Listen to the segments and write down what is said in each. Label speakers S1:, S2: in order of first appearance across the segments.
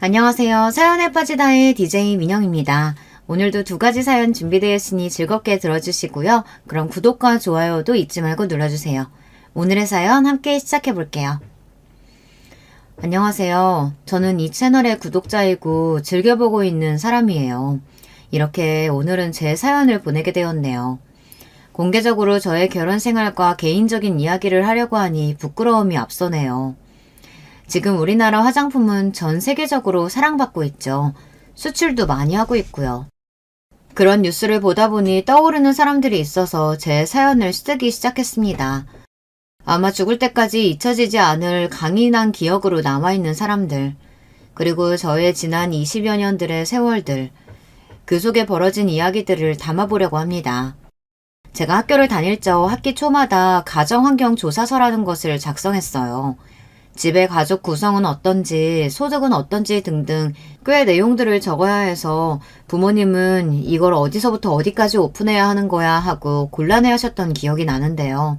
S1: 안녕하세요. 사연에 빠지다의 DJ 민영입니다. 오늘도 두 가지 사연 준비되었으니 즐겁게 들어주시고요. 그럼 구독과 좋아요도 잊지 말고 눌러주세요. 오늘의 사연 함께 시작해 볼게요. 안녕하세요. 저는 이 채널의 구독자이고 즐겨보고 있는 사람이에요. 이렇게 오늘은 제 사연을 보내게 되었네요. 공개적으로 저의 결혼 생활과 개인적인 이야기를 하려고 하니 부끄러움이 앞서네요. 지금 우리나라 화장품은 전 세계적으로 사랑받고 있죠. 수출도 많이 하고 있고요. 그런 뉴스를 보다 보니 떠오르는 사람들이 있어서 제 사연을 쓰기 시작했습니다. 아마 죽을 때까지 잊혀지지 않을 강인한 기억으로 남아있는 사람들, 그리고 저의 지난 20여 년들의 세월들, 그 속에 벌어진 이야기들을 담아보려고 합니다. 제가 학교를 다닐 적 학기 초마다 가정환경조사서라는 것을 작성했어요. 집의 가족 구성은 어떤지, 소득은 어떤지 등등 꽤 내용들을 적어야 해서 부모님은 이걸 어디서부터 어디까지 오픈해야 하는 거야 하고 곤란해 하셨던 기억이 나는데요.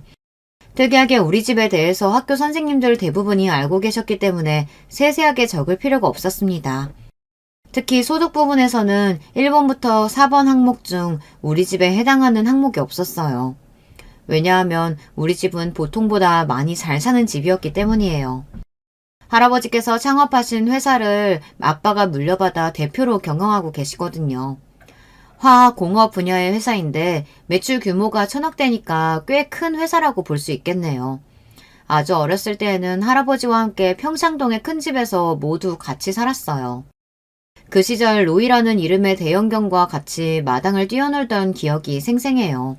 S1: 특이하게 우리 집에 대해서 학교 선생님들 대부분이 알고 계셨기 때문에 세세하게 적을 필요가 없었습니다. 특히 소득 부분에서는 1번부터 4번 항목 중 우리 집에 해당하는 항목이 없었어요. 왜냐하면 우리 집은 보통보다 많이 잘 사는 집이었기 때문이에요. 할아버지께서 창업하신 회사를 아빠가 물려받아 대표로 경영하고 계시거든요. 화학공업 분야의 회사인데 매출 규모가 1000억대니까 꽤 큰 회사라고 볼 수 있겠네요. 아주 어렸을 때에는 할아버지와 함께 평창동의 큰 집에서 모두 같이 살았어요. 그 시절 로이라는 이름의 대형견과 같이 마당을 뛰어놀던 기억이 생생해요.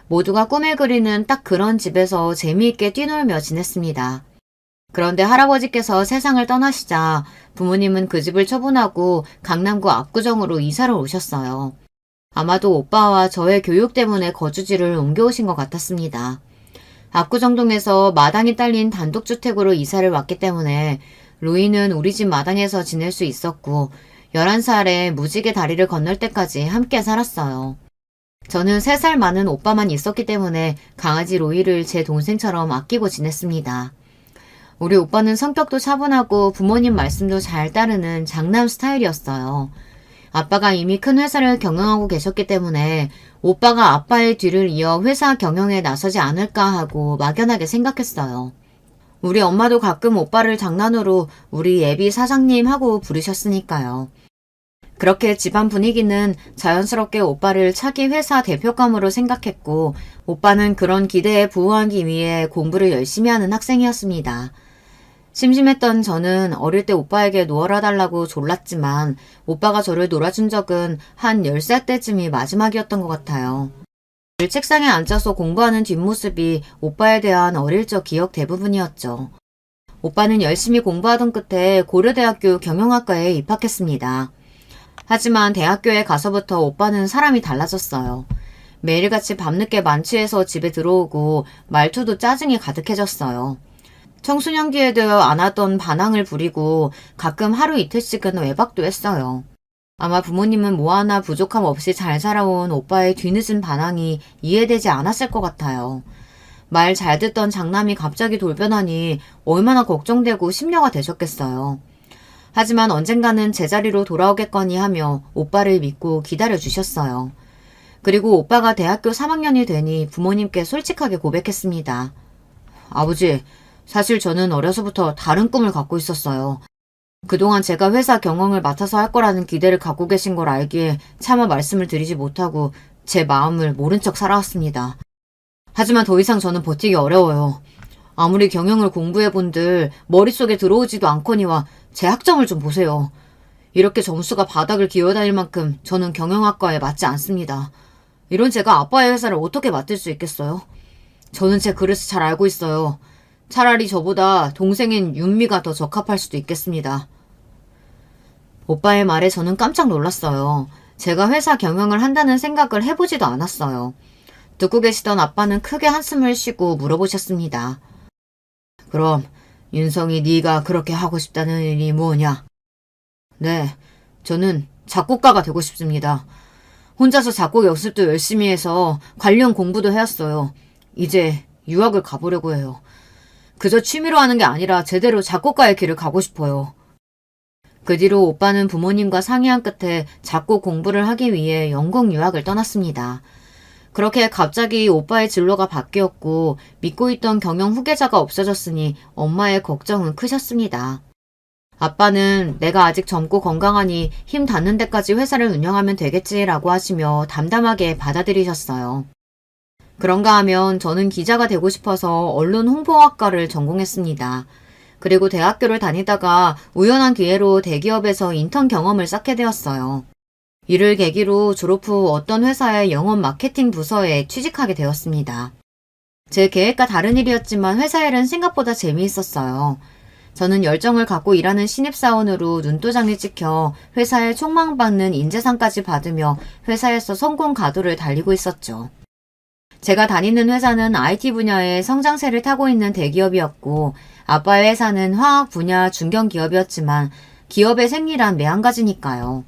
S1: 모두가 꿈에 그리는 딱 그런 집에서 재미있게 뛰놀며 지냈습니다. 그런데 할아버지께서 세상을 떠나시자 부모님은 그 집을 처분하고 강남구 압구정으로 이사를 오셨어요. 아마도 오빠와 저의 교육 때문에 거주지를 옮겨오신 것 같았습니다. 압구정동에서 마당이 딸린 단독주택으로 이사를 왔기 때문에 로이는 우리 집 마당에서 지낼 수 있었고 11살에 무지개 다리를 건널 때까지 함께 살았어요. 저는 3살 많은 오빠만 있었기 때문에 강아지 로이를 제 동생처럼 아끼고 지냈습니다. 우리 오빠는 성격도 차분하고 부모님 말씀도 잘 따르는 장남 스타일이었어요. 아빠가 이미 큰 회사를 경영하고 계셨기 때문에 오빠가 아빠의 뒤를 이어 회사 경영에 나서지 않을까 하고 막연하게 생각했어요. 우리 엄마도 가끔 오빠를 장난으로 우리 예비 사장님 하고 부르셨으니까요. 그렇게 집안 분위기는 자연스럽게 오빠를 차기 회사 대표감으로 생각했고 오빠는 그런 기대에 부응하기 위해 공부를 열심히 하는 학생이었습니다. 심심했던 저는 어릴 때 오빠에게 놀아 달라고 졸랐지만 오빠가 저를 놀아준 적은 한 10살 때쯤이 마지막이었던 것 같아요. 늘 책상에 앉아서 공부하는 뒷모습이 오빠에 대한 어릴 적 기억 대부분이었죠. 오빠는 열심히 공부하던 끝에 고려대학교 경영학과에 입학했습니다. 하지만 대학교에 가서부터 오빠는 사람이 달라졌어요. 매일같이 밤늦게 만취해서 집에 들어오고 말투도 짜증이 가득해졌어요. 청소년기에도 안 하던 반항을 부리고 가끔 하루 이틀씩은 외박도 했어요. 아마 부모님은 뭐 하나 부족함 없이 잘 살아온 오빠의 뒤늦은 반항이 이해되지 않았을 것 같아요. 말 잘 듣던 장남이 갑자기 돌변하니 얼마나 걱정되고 심려가 되셨겠어요. 하지만 언젠가는 제자리로 돌아오겠거니 하며 오빠를 믿고 기다려주셨어요. 그리고 오빠가 대학교 3학년이 되니 부모님께 솔직하게 고백했습니다. 아버지, 사실 저는 어려서부터 다른 꿈을 갖고 있었어요. 그동안 제가 회사 경영을 맡아서 할 거라는 기대를 갖고 계신 걸 알기에 차마 말씀을 드리지 못하고 제 마음을 모른 척 살아왔습니다. 하지만 더 이상 저는 버티기 어려워요. 아무리 경영을 공부해본들 머릿속에 들어오지도 않거니와 제 학점을 좀 보세요. 이렇게 점수가 바닥을 기어다닐 만큼 저는 경영학과에 맞지 않습니다. 이런 제가 아빠의 회사를 어떻게 맡을 수 있겠어요? 저는 제 그릇을 잘 알고 있어요. 차라리 저보다 동생인 윤미가 더 적합할 수도 있겠습니다. 오빠의 말에 저는 깜짝 놀랐어요. 제가 회사 경영을 한다는 생각을 해보지도 않았어요. 듣고 계시던 아빠는 크게 한숨을 쉬고 물어보셨습니다. 그럼 윤성이 네가 그렇게 하고 싶다는 일이 뭐냐? 네, 저는 작곡가가 되고 싶습니다. 혼자서 작곡 연습도 열심히 해서 관련 공부도 해왔어요. 이제 유학을 가보려고 해요. 그저 취미로 하는 게 아니라 제대로 작곡가의 길을 가고 싶어요. 그 뒤로 오빠는 부모님과 상의한 끝에 작곡 공부를 하기 위해 영국 유학을 떠났습니다. 그렇게 갑자기 오빠의 진로가 바뀌었고 믿고 있던 경영 후계자가 없어졌으니 엄마의 걱정은 크셨습니다. 아빠는 내가 아직 젊고 건강하니 힘 닿는 데까지 회사를 운영하면 되겠지라고 하시며 담담하게 받아들이셨어요. 그런가 하면 저는 기자가 되고 싶어서 언론 홍보학과를 전공했습니다. 그리고 대학교를 다니다가 우연한 기회로 대기업에서 인턴 경험을 쌓게 되었어요. 이를 계기로 졸업 후 어떤 회사의 영업 마케팅 부서에 취직하게 되었습니다. 제 계획과 다른 일이었지만 회사 일은 생각보다 재미있었어요. 저는 열정을 갖고 일하는 신입사원으로 눈도장이 찍혀 회사에 촉망받는 인재상까지 받으며 회사에서 성공 가도를 달리고 있었죠. 제가 다니는 회사는 IT 분야의 성장세를 타고 있는 대기업이었고 아빠의 회사는 화학 분야 중견기업이었지만 기업의 생리란 매한가지니까요.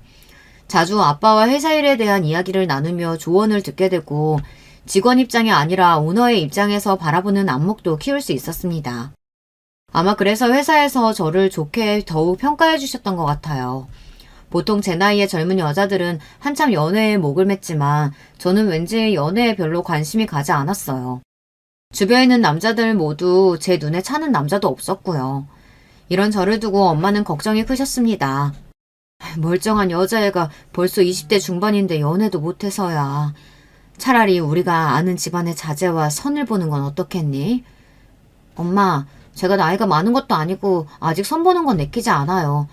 S1: 자주 아빠와 회사 일에 대한 이야기를 나누며 조언을 듣게 되고 직원 입장이 아니라 오너의 입장에서 바라보는 안목도 키울 수 있었습니다. 아마 그래서 회사에서 저를 좋게 더욱 평가해 주셨던 것 같아요. 보통 제 나이의 젊은 여자들은 한참 연애에 목을 맸지만 저는 왠지 연애에 별로 관심이 가지 않았어요. 주변에 있는 남자들 모두 제 눈에 차는 남자도 없었고요. 이런 저를 두고 엄마는 걱정이 크셨습니다. 멀쩡한 여자애가 벌써 20대 중반인데 연애도 못해서야. 차라리 우리가 아는 집안의 자제와 선을 보는 건 어떻겠니? 엄마, 제가 나이가 많은 것도 아니고 아직 선 보는 건 내키지 않아요.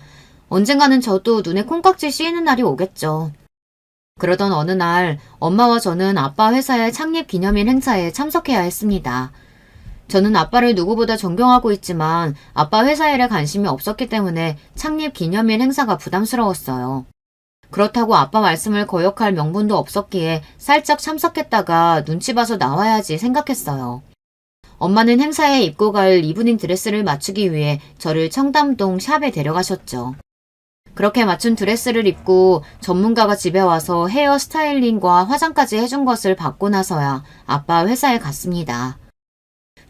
S1: 언젠가는 저도 눈에 콩깍지 씌이는 날이 오겠죠. 그러던 어느 날 엄마와 저는 아빠 회사의 창립 기념일 행사에 참석해야 했습니다. 저는 아빠를 누구보다 존경하고 있지만 아빠 회사 일에 관심이 없었기 때문에 창립 기념일 행사가 부담스러웠어요. 그렇다고 아빠 말씀을 거역할 명분도 없었기에 살짝 참석했다가 눈치 봐서 나와야지 생각했어요. 엄마는 행사에 입고 갈 이브닝 드레스를 맞추기 위해 저를 청담동 샵에 데려가셨죠. 그렇게 맞춘 드레스를 입고 전문가가 집에 와서 헤어 스타일링과 화장까지 해준 것을 받고 나서야 아빠 회사에 갔습니다.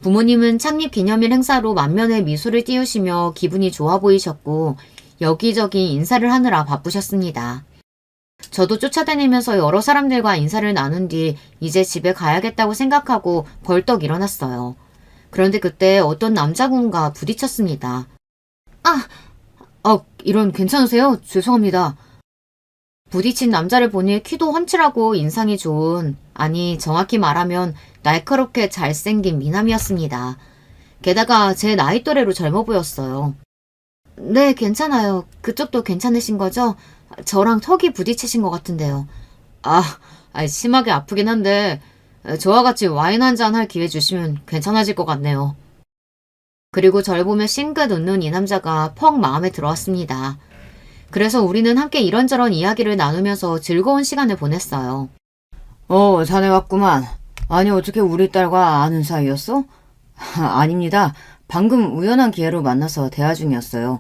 S1: 부모님은 창립 기념일 행사로 만면에 미소를 띄우시며 기분이 좋아 보이셨고 여기저기 인사를 하느라 바쁘셨습니다. 저도 쫓아다니면서 여러 사람들과 인사를 나눈 뒤 이제 집에 가야겠다고 생각하고 벌떡 일어났어요. 그런데 그때 어떤 남자분과 부딪혔습니다. 이런 괜찮으세요? 죄송합니다. 부딪힌 남자를 보니 키도 훤칠하고 인상이 좋은, 아니 정확히 말하면 날카롭게 잘생긴 미남이었습니다. 게다가 제 나이 또래로 젊어 보였어요. 네, 괜찮아요. 그쪽도 괜찮으신 거죠? 저랑 턱이 부딪히신 것 같은데요. 심하게 아프긴 한데 저와 같이 와인 한잔 할 기회 주시면 괜찮아질 것 같네요. 그리고 절 보며 싱긋 웃는 이 남자가 퍽 마음에 들어왔습니다. 그래서 우리는 함께 이런저런 이야기를 나누면서 즐거운 시간을 보냈어요. 자네 왔구만. 아니 어떻게 우리 딸과 아는 사이였어? 아닙니다. 방금 우연한 기회로 만나서 대화 중이었어요.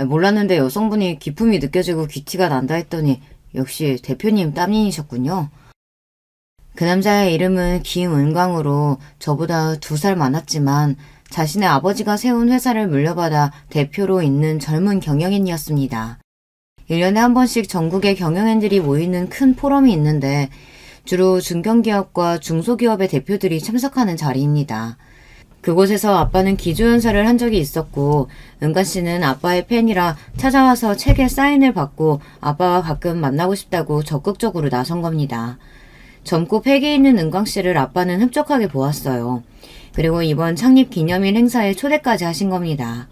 S1: 몰랐는데 여성분이 기품이 느껴지고 귀티가 난다 했더니 역시 대표님 따님이셨군요. 그 남자의 이름은 김은광으로 저보다 2살 많았지만 자신의 아버지가 세운 회사를 물려받아 대표로 있는 젊은 경영인이었습니다. 1년에 한 번씩 전국의 경영인들이 모이는 큰 포럼이 있는데 주로 중견기업과 중소기업의 대표들이 참석하는 자리입니다. 그곳에서 아빠는 기조연설을 한 적이 있었고 은관 씨는 아빠의 팬이라 찾아와서 책에 사인을 받고 아빠와 가끔 만나고 싶다고 적극적으로 나선 겁니다. 젊고 패기 있는 은광 씨를 아빠는 흡족하게 보았어요. 그리고 이번 창립 기념일 행사에 초대까지 하신 겁니다.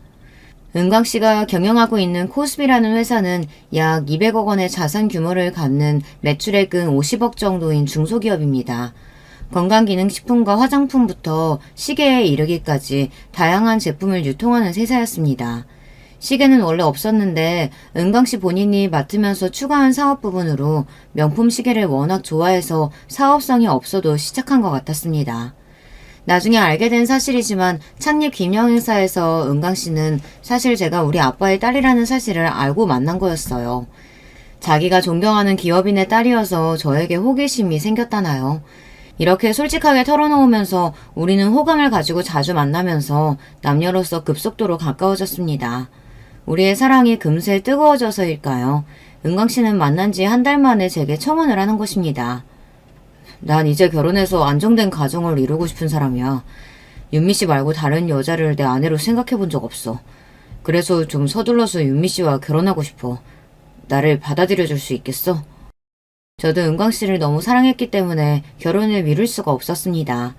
S1: 은광 씨가 경영하고 있는 코스비라는 회사는 약 200억 원의 자산 규모를 갖는 매출액은 50억 정도인 중소기업입니다. 건강기능식품과 화장품부터 시계에 이르기까지 다양한 제품을 유통하는 회사였습니다. 시계는 원래 없었는데 은광 씨 본인이 맡으면서 추가한 사업 부분으로 명품 시계를 워낙 좋아해서 사업성이 없어도 시작한 것 같았습니다. 나중에 알게 된 사실이지만 창립 기념행사에서 은광 씨는 사실 제가 우리 아빠의 딸이라는 사실을 알고 만난 거였어요. 자기가 존경하는 기업인의 딸이어서 저에게 호기심이 생겼다나요. 이렇게 솔직하게 털어놓으면서 우리는 호감을 가지고 자주 만나면서 남녀로서 급속도로 가까워졌습니다. 우리의 사랑이 금세 뜨거워져서일까요? 은광 씨는 만난 지 한 달 만에 제게 청혼을 하는 것입니다. 난 이제 결혼해서 안정된 가정을 이루고 싶은 사람이야. 윤미 씨 말고 다른 여자를 내 아내로 생각해 본 적 없어. 그래서 좀 서둘러서 윤미 씨와 결혼하고 싶어. 나를 받아들여 줄 수 있겠어? 저도 은광 씨를 너무 사랑했기 때문에 결혼을 미룰 수가 없었습니다.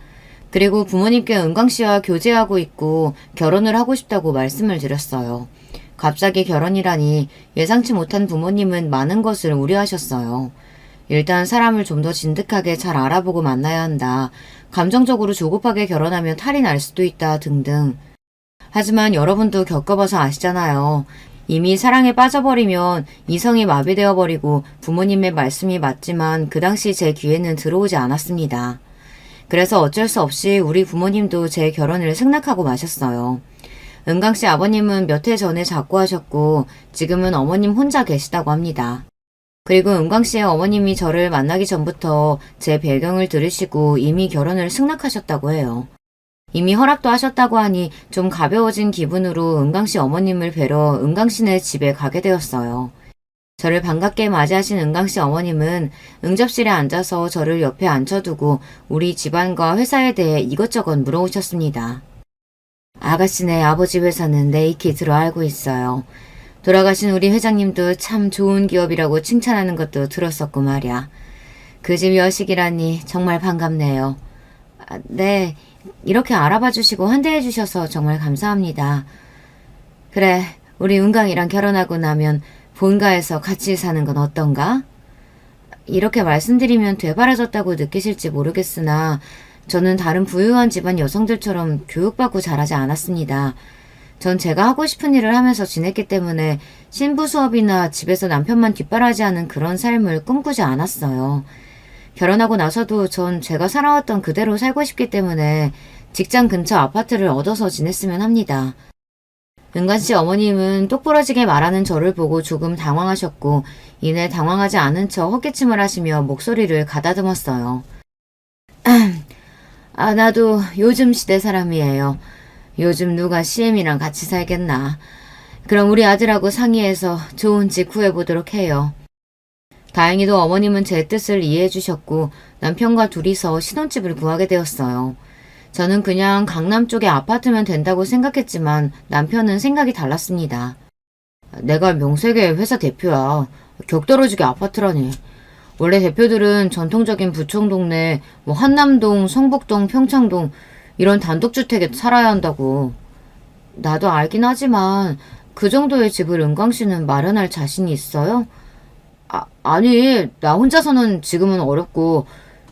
S1: 그리고 부모님께 은광 씨와 교제하고 있고 결혼을 하고 싶다고 말씀을 드렸어요. 갑자기 결혼이라니 예상치 못한 부모님은 많은 것을 우려하셨어요. 일단 사람을 좀 더 진득하게 잘 알아보고 만나야 한다. 감정적으로 조급하게 결혼하면 탈이 날 수도 있다 등등. 하지만 여러분도 겪어봐서 아시잖아요. 이미 사랑에 빠져버리면 이성이 마비되어 버리고 부모님의 말씀이 맞지만 그 당시 제 귀에는 들어오지 않았습니다. 그래서 어쩔 수 없이 우리 부모님도 제 결혼을 승낙하고 마셨어요. 은광 씨 아버님은 몇 해 전에 작고하셨고 지금은 어머님 혼자 계시다고 합니다. 그리고 은광 씨의 어머님이 저를 만나기 전부터 제 배경을 들으시고 이미 결혼을 승낙하셨다고 해요. 이미 허락도 하셨다고 하니 좀 가벼워진 기분으로 은광 씨 어머님을 뵈러 은광 씨네 집에 가게 되었어요. 저를 반갑게 맞이하신 은광 씨 어머님은 응접실에 앉아서 저를 옆에 앉혀두고 우리 집안과 회사에 대해 이것저것 물어오셨습니다. 아가씨네 아버지 회사는 내 익히 들어 알고 있어요. 돌아가신 우리 회장님도 참 좋은 기업이라고 칭찬하는 것도 들었었고 말이야. 그 집 여식이라니 정말 반갑네요. 네, 이렇게 알아봐 주시고 환대해 주셔서 정말 감사합니다. 그래, 우리 은광이랑 결혼하고 나면 본가에서 같이 사는 건 어떤가? 이렇게 말씀드리면 되바라졌다고 느끼실지 모르겠으나 저는 다른 부유한 집안 여성들처럼 교육받고 자라지 않았습니다. 전 제가 하고 싶은 일을 하면서 지냈기 때문에 신부 수업이나 집에서 남편만 뒷바라지하는 그런 삶을 꿈꾸지 않았어요. 결혼하고 나서도 전 제가 살아왔던 그대로 살고 싶기 때문에 직장 근처 아파트를 얻어서 지냈으면 합니다. 은관 씨 어머님은 똑부러지게 말하는 저를 보고 조금 당황하셨고 이내 당황하지 않은 척 헛기침을 하시며 목소리를 가다듬었어요. 나도 요즘 시대 사람이에요. 요즘 누가 CM이랑 같이 살겠나. 그럼 우리 아들하고 상의해서 좋은 집 구해보도록 해요. 다행히도 어머님은 제 뜻을 이해해 주셨고 남편과 둘이서 신혼집을 구하게 되었어요. 저는 그냥 강남 쪽에 아파트면 된다고 생각했지만 남편은 생각이 달랐습니다. 내가 명색의 회사 대표야. 격떨어지게 아파트라니. 원래 대표들은 전통적인 부촌 동네, 한남동, 성북동, 평창동 이런 단독주택에 살아야 한다고. 나도 알긴 하지만 그 정도의 집을 은광 씨는 마련할 자신이 있어요? 아니, 나 혼자서는 지금은 어렵고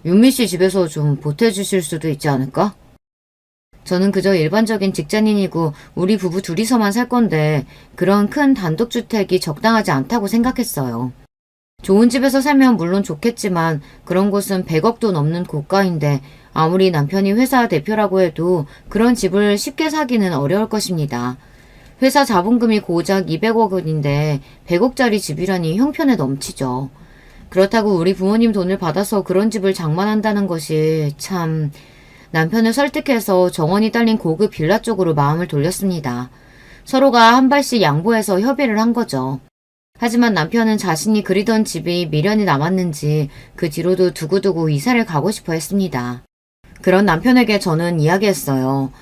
S1: 윤미 씨 집에서 좀 보태주실 수도 있지 않을까? 저는 그저 일반적인 직장인이고 우리 부부 둘이서만 살 건데 그런 큰 단독주택이 적당하지 않다고 생각했어요. 좋은 집에서 살면 물론 좋겠지만 그런 곳은 100억도 넘는 고가인데 아무리 남편이 회사 대표라고 해도 그런 집을 쉽게 사기는 어려울 것입니다. 회사 자본금이 고작 200억 원인데 100억짜리 집이라니 형편에 넘치죠. 그렇다고 우리 부모님 돈을 받아서 그런 집을 장만한다는 것이 참... 남편을 설득해서 정원이 딸린 고급 빌라 쪽으로 마음을 돌렸습니다. 서로가 한 발씩 양보해서 협의를 한 거죠. 하지만 남편은 자신이 그리던 집이 미련이 남았는지 그 뒤로도 두고두고 이사를 가고 싶어 했습니다. 그런 남편에게 저는 이야기했어요.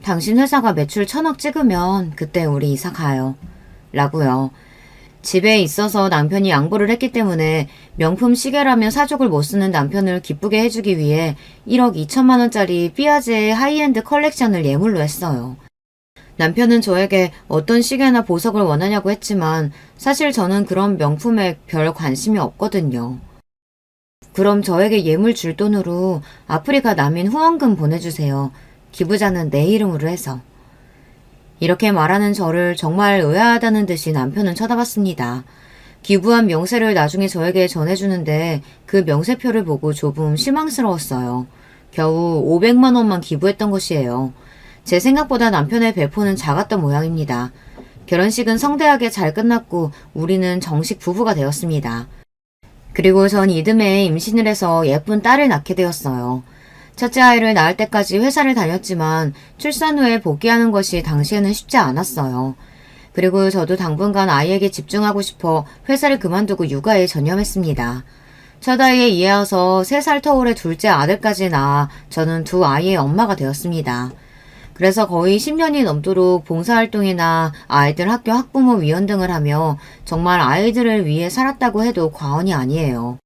S1: 당신 회사가 매출 1000억 찍으면 그때 우리 이사 가요. 라고요. 집에 있어서 남편이 양보를 했기 때문에 명품 시계라며 사족을 못 쓰는 남편을 기쁘게 해주기 위해 1억 2천만 원짜리 삐아제의 하이엔드 컬렉션을 예물로 했어요. 남편은 저에게 어떤 시계나 보석을 원하냐고 했지만 사실 저는 그런 명품에 별 관심이 없거든요. 그럼 저에게 예물 줄 돈으로 아프리카 난민 후원금 보내주세요. 기부자는 내 이름으로 해서. 이렇게 말하는 저를 정말 의아하다는 듯이 남편은 쳐다봤습니다. 기부한 명세를 나중에 저에게 전해주는데 그 명세표를 보고 조금 실망스러웠어요. 겨우 500만 원만 기부했던 것이에요. 제 생각보다 남편의 배포는 작았던 모양입니다. 결혼식은 성대하게 잘 끝났고 우리는 정식 부부가 되었습니다. 그리고 전 이듬해 임신을 해서 예쁜 딸을 낳게 되었어요. 첫째 아이를 낳을 때까지 회사를 다녔지만 출산 후에 복귀하는 것이 당시에는 쉽지 않았어요. 그리고 저도 당분간 아이에게 집중하고 싶어 회사를 그만두고 육아에 전념했습니다. 첫 아이에 이어서 3살 터울의 둘째 아들까지 낳아 저는 두 아이의 엄마가 되었습니다. 그래서 거의 10년이 넘도록 봉사활동이나 아이들 학교 학부모 위원 등을 하며 정말 아이들을 위해 살았다고 해도 과언이 아니에요.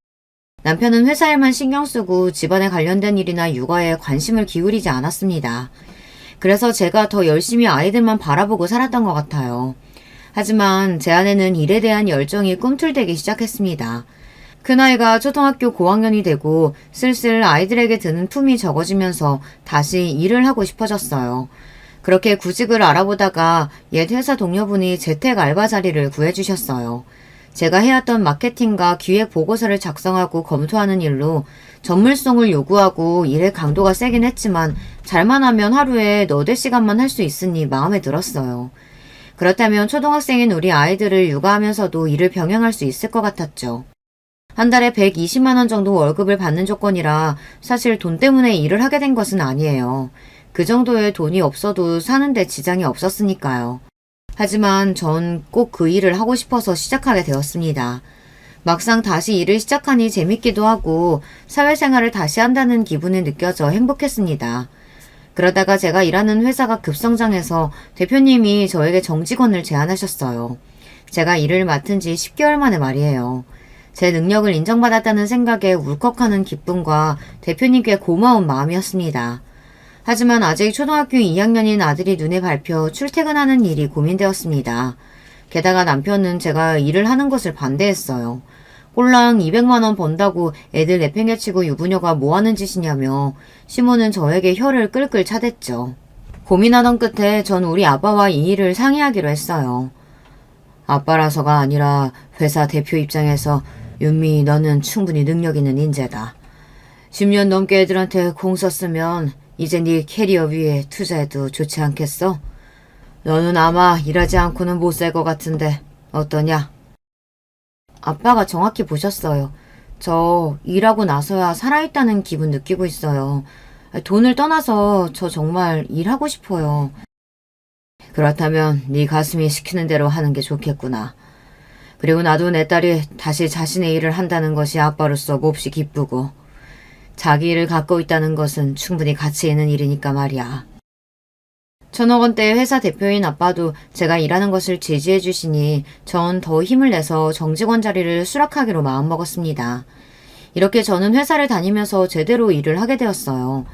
S1: 남편은 회사 일만 신경 쓰고 집안에 관련된 일이나 육아에 관심을 기울이지 않았습니다. 그래서 제가 더 열심히 아이들만 바라보고 살았던 것 같아요. 하지만 제 안에는 일에 대한 열정이 꿈틀대기 시작했습니다. 큰아이가 초등학교 고학년이 되고 슬슬 아이들에게 드는 품이 적어지면서 다시 일을 하고 싶어졌어요. 그렇게 구직을 알아보다가 옛 회사 동료분이 재택 알바 자리를 구해주셨어요. 제가 해왔던 마케팅과 기획 보고서를 작성하고 검토하는 일로 전문성을 요구하고 일의 강도가 세긴 했지만 잘만 하면 하루에 너댓 시간만 할 수 있으니 마음에 들었어요. 그렇다면 초등학생인 우리 아이들을 육아하면서도 일을 병행할 수 있을 것 같았죠. 한 달에 120만 원 정도 월급을 받는 조건이라 사실 돈 때문에 일을 하게 된 것은 아니에요. 그 정도의 돈이 없어도 사는데 지장이 없었으니까요. 하지만 전 꼭 그 일을 하고 싶어서 시작하게 되었습니다. 막상 다시 일을 시작하니 재밌기도 하고 사회생활을 다시 한다는 기분이 느껴져 행복했습니다. 그러다가 제가 일하는 회사가 급성장해서 대표님이 저에게 정직원을 제안하셨어요. 제가 일을 맡은 지 10개월 만에 말이에요. 제 능력을 인정받았다는 생각에 울컥하는 기쁨과 대표님께 고마운 마음이었습니다. 하지만 아직 초등학교 2학년인 아들이 눈에 밟혀 출퇴근하는 일이 고민되었습니다. 게다가 남편은 제가 일을 하는 것을 반대했어요. 꼴랑 200만 원 번다고 애들 내팽개치고 유부녀가 뭐하는 짓이냐며 시모는 저에게 혀를 끌끌 차댔죠. 고민하던 끝에 전 우리 아빠와 이 일을 상의하기로 했어요. 아빠라서가 아니라 회사 대표 입장에서 윤미 너는 충분히 능력 있는 인재다. 10년 넘게 애들한테 공 썼으면 이제 네 캐리어 위에 투자해도 좋지 않겠어? 너는 아마 일하지 않고는 못 살 것 같은데 어떠냐? 아빠가 정확히 보셨어요. 저 일하고 나서야 살아있다는 기분 느끼고 있어요. 돈을 떠나서 저 정말 일하고 싶어요. 그렇다면 네 가슴이 시키는 대로 하는 게 좋겠구나. 그리고 나도 내 딸이 다시 자신의 일을 한다는 것이 아빠로서 몹시 기쁘고 자기 일을 갖고 있다는 것은 충분히 가치 있는 일이니까 말이야. 1,000억 원대의 회사 대표인 아빠도 제가 일하는 것을 지지해 주시니 전 더 힘을 내서 정직원 자리를 수락하기로 마음먹었습니다. 이렇게 저는 회사를 다니면서 제대로 일을 하게 되었어요.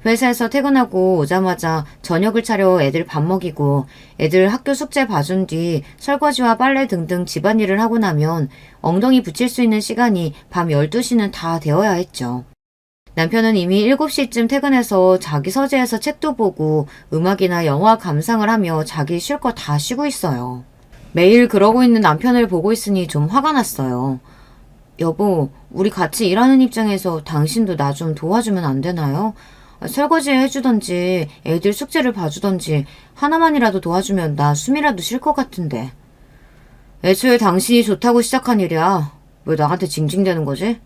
S1: 회사에서 퇴근하고 오자마자 저녁을 차려 애들 밥 먹이고 애들 학교 숙제 봐준 뒤 설거지와 빨래 등등 집안일을 하고 나면 엉덩이 붙일 수 있는 시간이 밤 12시는 다 되어야 했죠. 남편은 이미 7시쯤 퇴근해서 자기 서재에서 책도 보고 음악이나 영화 감상을 하며 자기 쉴 거 다 쉬고 있어요. 매일 그러고 있는 남편을 보고 있으니 좀 화가 났어요. 여보, 우리 같이 일하는 입장에서 당신도 나 좀 도와주면 안 되나요? 설거지 해주던지 애들 숙제를 봐주던지 하나만이라도 도와주면 나 숨이라도 쉴 것 같은데. 애초에 당신이 좋다고 시작한 일이야. 왜 나한테 징징대는 거지?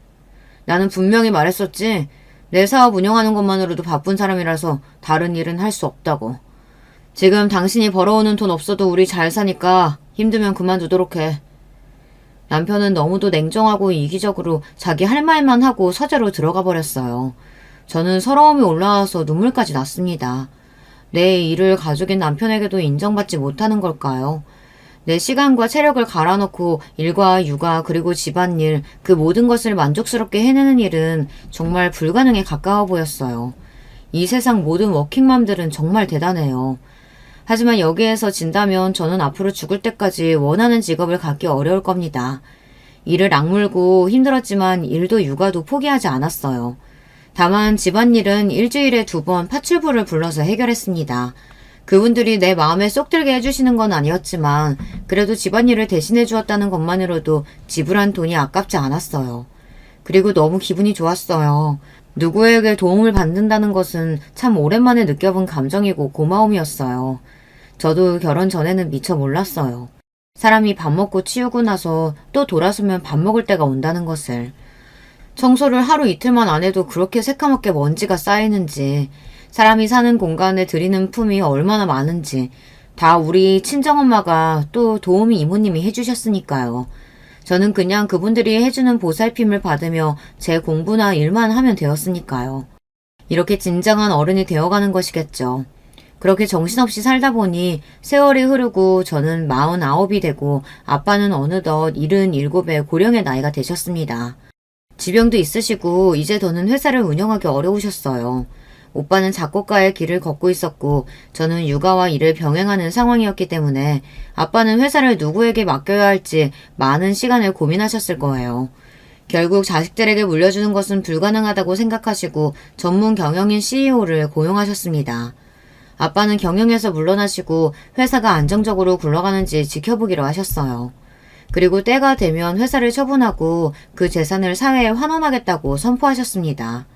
S1: 나는 분명히 말했었지. 내 사업 운영하는 것만으로도 바쁜 사람이라서 다른 일은 할 수 없다고. 지금 당신이 벌어오는 돈 없어도 우리 잘 사니까 힘들면 그만두도록 해. 남편은 너무도 냉정하고 이기적으로 자기 할 말만 하고 서재로 들어가 버렸어요. 저는 서러움이 올라와서 눈물까지 났습니다. 내 일을 가족인 남편에게도 인정받지 못하는 걸까요? 내 시간과 체력을 갈아넣고 일과 육아 그리고 집안일 그 모든 것을 만족스럽게 해내는 일은 정말 불가능에 가까워 보였어요. 이 세상 모든 워킹맘들은 정말 대단해요. 하지만 여기에서 진다면 저는 앞으로 죽을 때까지 원하는 직업을 갖기 어려울 겁니다. 일을 악물고 힘들었지만 일도 육아도 포기하지 않았어요. 다만 집안일은 일주일에 2번 파출부를 불러서 해결했습니다. 그분들이 내 마음에 쏙 들게 해주시는 건 아니었지만 그래도 집안일을 대신해 주었다는 것만으로도 지불한 돈이 아깝지 않았어요. 그리고 너무 기분이 좋았어요. 누구에게 도움을 받는다는 것은 참 오랜만에 느껴본 감정이고 고마움이었어요. 저도 결혼 전에는 미처 몰랐어요. 사람이 밥 먹고 치우고 나서 또 돌아서면 밥 먹을 때가 온다는 것을. 청소를 하루 이틀만 안 해도 그렇게 새까맣게 먼지가 쌓이는지, 사람이 사는 공간에 들이는 품이 얼마나 많은지, 다 우리 친정엄마가 또 도우미 이모님이 해주셨으니까요. 저는 그냥 그분들이 해주는 보살핌을 받으며 제 공부나 일만 하면 되었으니까요. 이렇게 진정한 어른이 되어가는 것이겠죠. 그렇게 정신없이 살다 보니 세월이 흐르고 저는 49이 되고 아빠는 어느덧 77의 고령의 나이가 되셨습니다. 지병도 있으시고 이제 더는 회사를 운영하기 어려우셨어요. 오빠는 작곡가의 길을 걷고 있었고 저는 육아와 일을 병행하는 상황이었기 때문에 아빠는 회사를 누구에게 맡겨야 할지 많은 시간을 고민하셨을 거예요. 결국 자식들에게 물려주는 것은 불가능하다고 생각하시고 전문 경영인 CEO를 고용하셨습니다. 아빠는 경영에서 물러나시고 회사가 안정적으로 굴러가는지 지켜보기로 하셨어요. 그리고 때가 되면 회사를 처분하고 그 재산을 사회에 환원하겠다고 선포하셨습니다.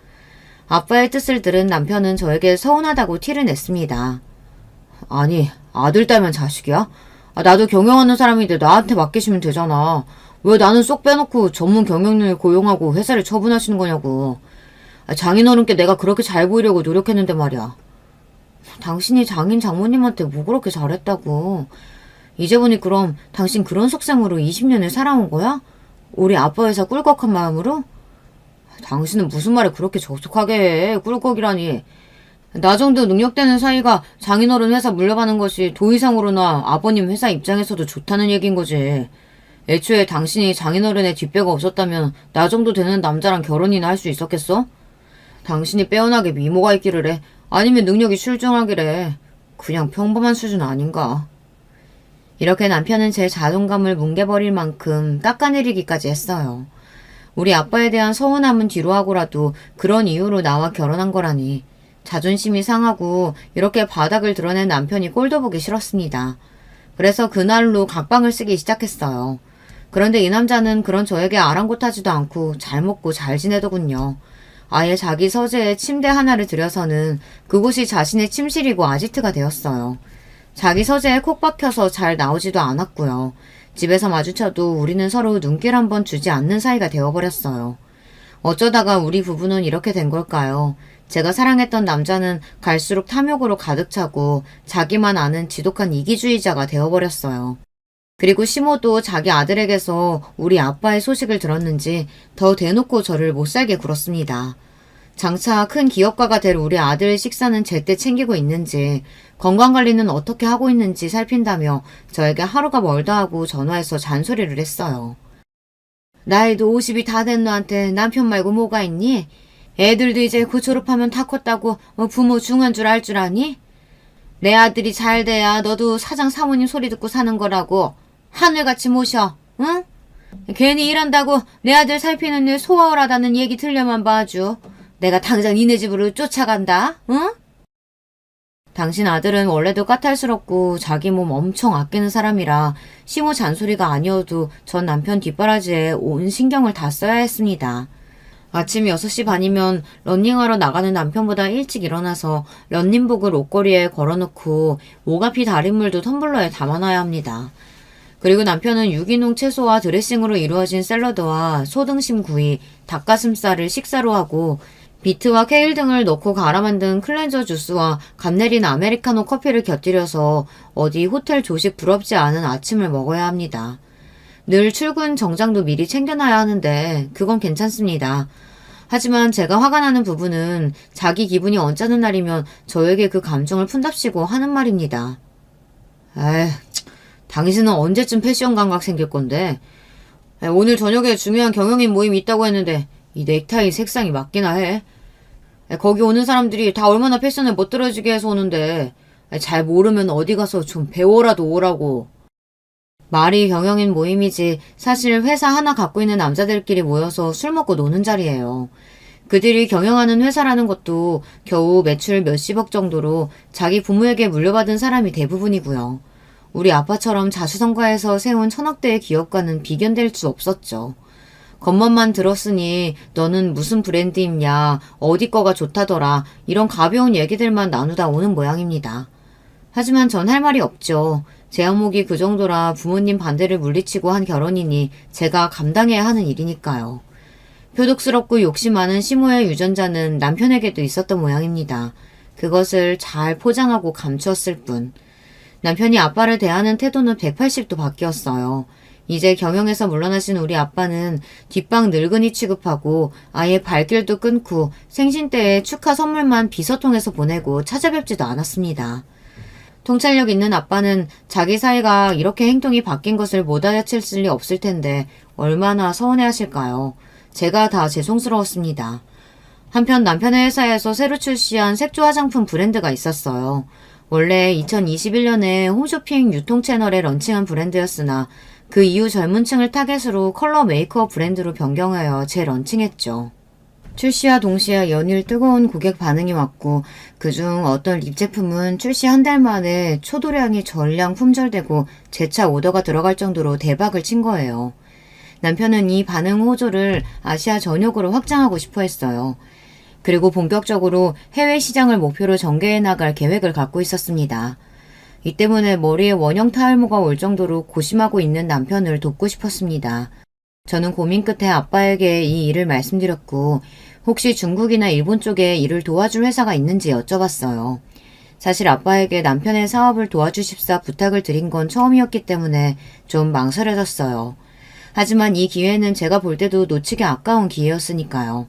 S1: 아빠의 뜻을 들은 남편은 저에게 서운하다고 티를 냈습니다. 아니, 아들 딸면 자식이야? 나도 경영하는 사람인데 나한테 맡기시면 되잖아. 왜 나는 쏙 빼놓고 전문 경영인을 고용하고 회사를 처분하시는 거냐고. 장인어른께 내가 그렇게 잘 보이려고 노력했는데 말이야. 당신이 장인 장모님한테 뭐 그렇게 잘했다고. 이제 보니 그럼 당신 그런 속셈으로 20년을 살아온 거야? 우리 아빠 회사 꿀꺽한 마음으로? 당신은 무슨 말을 그렇게 적속하게 해. 꿀꺽이라니. 나 정도 능력되는 사이가 장인어른 회사 물려받는 것이 도의상으로나 아버님 회사 입장에서도 좋다는 얘기인 거지. 애초에 당신이 장인어른의 뒷배가 없었다면 나 정도 되는 남자랑 결혼이나 할 수 있었겠어? 당신이 빼어나게 미모가 있기를 해. 아니면 능력이 출중하기래. 그냥 평범한 수준 아닌가. 이렇게 남편은 제 자존감을 뭉개버릴 만큼 깎아내리기까지 했어요. 우리 아빠에 대한 서운함은 뒤로 하고라도 그런 이유로 나와 결혼한 거라니. 자존심이 상하고 이렇게 바닥을 드러낸 남편이 꼴도 보기 싫었습니다. 그래서 그날로 각방을 쓰기 시작했어요. 그런데 이 남자는 그런 저에게 아랑곳하지도 않고 잘 먹고 잘 지내더군요. 아예 자기 서재에 침대 하나를 들여서는 그곳이 자신의 침실이고 아지트가 되었어요. 자기 서재에 콕 박혀서 잘 나오지도 않았고요. 집에서 마주쳐도 우리는 서로 눈길 한번 주지 않는 사이가 되어버렸어요. 어쩌다가 우리 부부는 이렇게 된 걸까요? 제가 사랑했던 남자는 갈수록 탐욕으로 가득 차고 자기만 아는 지독한 이기주의자가 되어버렸어요. 그리고 시모도 자기 아들에게서 우리 아빠의 소식을 들었는지 더 대놓고 저를 못살게 굴었습니다. 장차 큰 기업가가 될 우리 아들 식사는 제때 챙기고 있는지, 건강관리는 어떻게 하고 있는지 살핀다며 저에게 하루가 멀다 하고 전화해서 잔소리를 했어요. 나이도 50이 다 된 너한테 남편 말고 뭐가 있니? 애들도 이제 곧 졸업하면 다 컸다고 부모 중한 줄 알 줄 아니? 내 아들이 잘 돼야 너도 사장 사모님 소리 듣고 사는 거라고. 하늘같이 모셔, 응? 괜히 일한다고 내 아들 살피는 일 소화하다는 얘기 들려만 봐주. 내가 당장 니네 집으로 쫓아간다, 응? 당신 아들은 원래도 까탈스럽고 자기 몸 엄청 아끼는 사람이라 시모 잔소리가 아니어도 전 남편 뒷바라지에 온 신경을 다 써야 했습니다. 아침 6시 반이면 러닝하러 나가는 남편보다 일찍 일어나서 런닝복을 옷걸이에 걸어놓고 오가피 달인물도 텀블러에 담아놔야 합니다. 그리고 남편은 유기농 채소와 드레싱으로 이루어진 샐러드와 소등심 구이, 닭가슴살을 식사로 하고 비트와 케일 등을 넣고 갈아 만든 클렌저 주스와 감 내린 아메리카노 커피를 곁들여서 어디 호텔 조식 부럽지 않은 아침을 먹어야 합니다. 늘 출근 정장도 미리 챙겨놔야 하는데 그건 괜찮습니다. 하지만 제가 화가 나는 부분은 자기 기분이 언짢은 날이면 저에게 그 감정을 푼답시고 하는 말입니다. 에이, 당신은 언제쯤 패션 감각 생길 건데? 오늘 저녁에 중요한 경영인 모임이 있다고 했는데 이 넥타이 색상이 맞기나 해. 거기 오는 사람들이 다 얼마나 패션을 멋들어지게 해서 오는데 잘 모르면 어디 가서 좀 배워라도 오라고. 말이 경영인 모임이지 사실 회사 하나 갖고 있는 남자들끼리 모여서 술 먹고 노는 자리예요. 그들이 경영하는 회사라는 것도 겨우 매출 몇십억 정도로 자기 부모에게 물려받은 사람이 대부분이고요. 우리 아빠처럼 자수성가해서 세운 천억대의 기업과는 비견될 수 없었죠. 겉멋만 들었으니 너는 무슨 브랜드 입냐, 어디 거가 좋다더라, 이런 가벼운 얘기들만 나누다 오는 모양입니다. 하지만 전 할 말이 없죠. 제 항목이 그 정도라 부모님 반대를 물리치고 한 결혼이니 제가 감당해야 하는 일이니까요. 표독스럽고 욕심 많은 시모의 유전자는 남편에게도 있었던 모양입니다. 그것을 잘 포장하고 감추었을 뿐. 남편이 아빠를 대하는 태도는 180도 바뀌었어요. 이제 경영에서 물러나신 우리 아빠는 뒷방 늙은이 취급하고 아예 발길도 끊고 생신 때에 축하 선물만 비서통해서 보내고 찾아뵙지도 않았습니다. 통찰력 있는 아빠는 자기 사이가 이렇게 행동이 바뀐 것을 못 알아챘을 리 없을 텐데 얼마나 서운해하실까요? 제가 다 죄송스러웠습니다. 한편 남편의 회사에서 새로 출시한 색조 화장품 브랜드가 있었어요. 원래 2021년에 홈쇼핑 유통 채널에 런칭한 브랜드였으나 그 이후 젊은 층을 타겟으로 컬러 메이크업 브랜드로 변경하여 재런칭했죠. 출시와 동시에 연일 뜨거운 고객 반응이 왔고 그중 어떤 립 제품은 출시 한 달 만에 초도량이 전량 품절되고 재차 오더가 들어갈 정도로 대박을 친 거예요. 남편은 이 반응 호조를 아시아 전역으로 확장하고 싶어 했어요. 그리고 본격적으로 해외 시장을 목표로 전개해 나갈 계획을 갖고 있었습니다. 이 때문에 머리에 원형 탈모가 올 정도로 고심하고 있는 남편을 돕고 싶었습니다. 저는 고민 끝에 아빠에게 이 일을 말씀드렸고 혹시 중국이나 일본 쪽에 일을 도와줄 회사가 있는지 여쭤봤어요. 사실 아빠에게 남편의 사업을 도와주십사 부탁을 드린 건 처음이었기 때문에 좀 망설여졌어요. 하지만 이 기회는 제가 볼 때도 놓치기 아까운 기회였으니까요.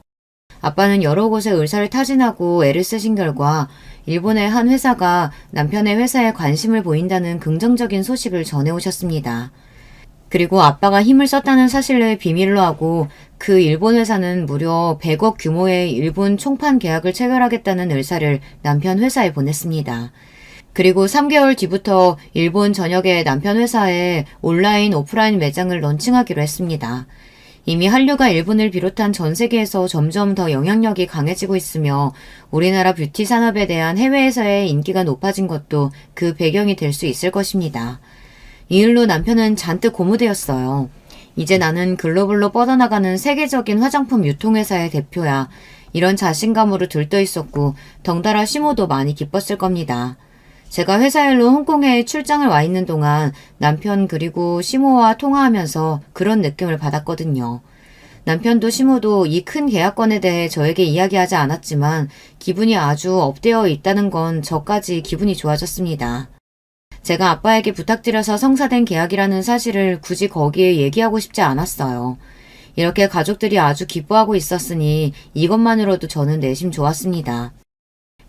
S1: 아빠는 여러 곳에 의사를 타진하고 애를 쓰신 결과 일본의 한 회사가 남편의 회사에 관심을 보인다는 긍정적인 소식을 전해오셨습니다. 그리고 아빠가 힘을 썼다는 사실을 비밀로 하고 그 일본 회사는 무려 100억 규모의 일본 총판 계약을 체결하겠다는 의사를 남편 회사에 보냈습니다. 그리고 3개월 뒤부터 일본 전역의 남편 회사에 온라인 오프라인 매장을 런칭하기로 했습니다. 이미 한류가 일본을 비롯한 전 세계에서 점점 더 영향력이 강해지고 있으며 우리나라 뷰티 산업에 대한 해외에서의 인기가 높아진 것도 그 배경이 될 수 있을 것입니다. 이 일로 남편은 잔뜩 고무되었어요. 이제 나는 글로벌로 뻗어나가는 세계적인 화장품 유통회사의 대표야. 이런 자신감으로 들떠 있었고 덩달아 시모도 많이 기뻤을 겁니다. 제가 회사 일로 홍콩에 출장을 와 있는 동안 남편 그리고 시모와 통화하면서 그런 느낌을 받았거든요. 남편도 시모도 이 큰 계약건에 대해 저에게 이야기하지 않았지만 기분이 아주 업되어 있다는 건 저까지 기분이 좋아졌습니다. 제가 아빠에게 부탁드려서 성사된 계약이라는 사실을 굳이 거기에 얘기하고 싶지 않았어요. 이렇게 가족들이 아주 기뻐하고 있었으니 이것만으로도 저는 내심 좋았습니다.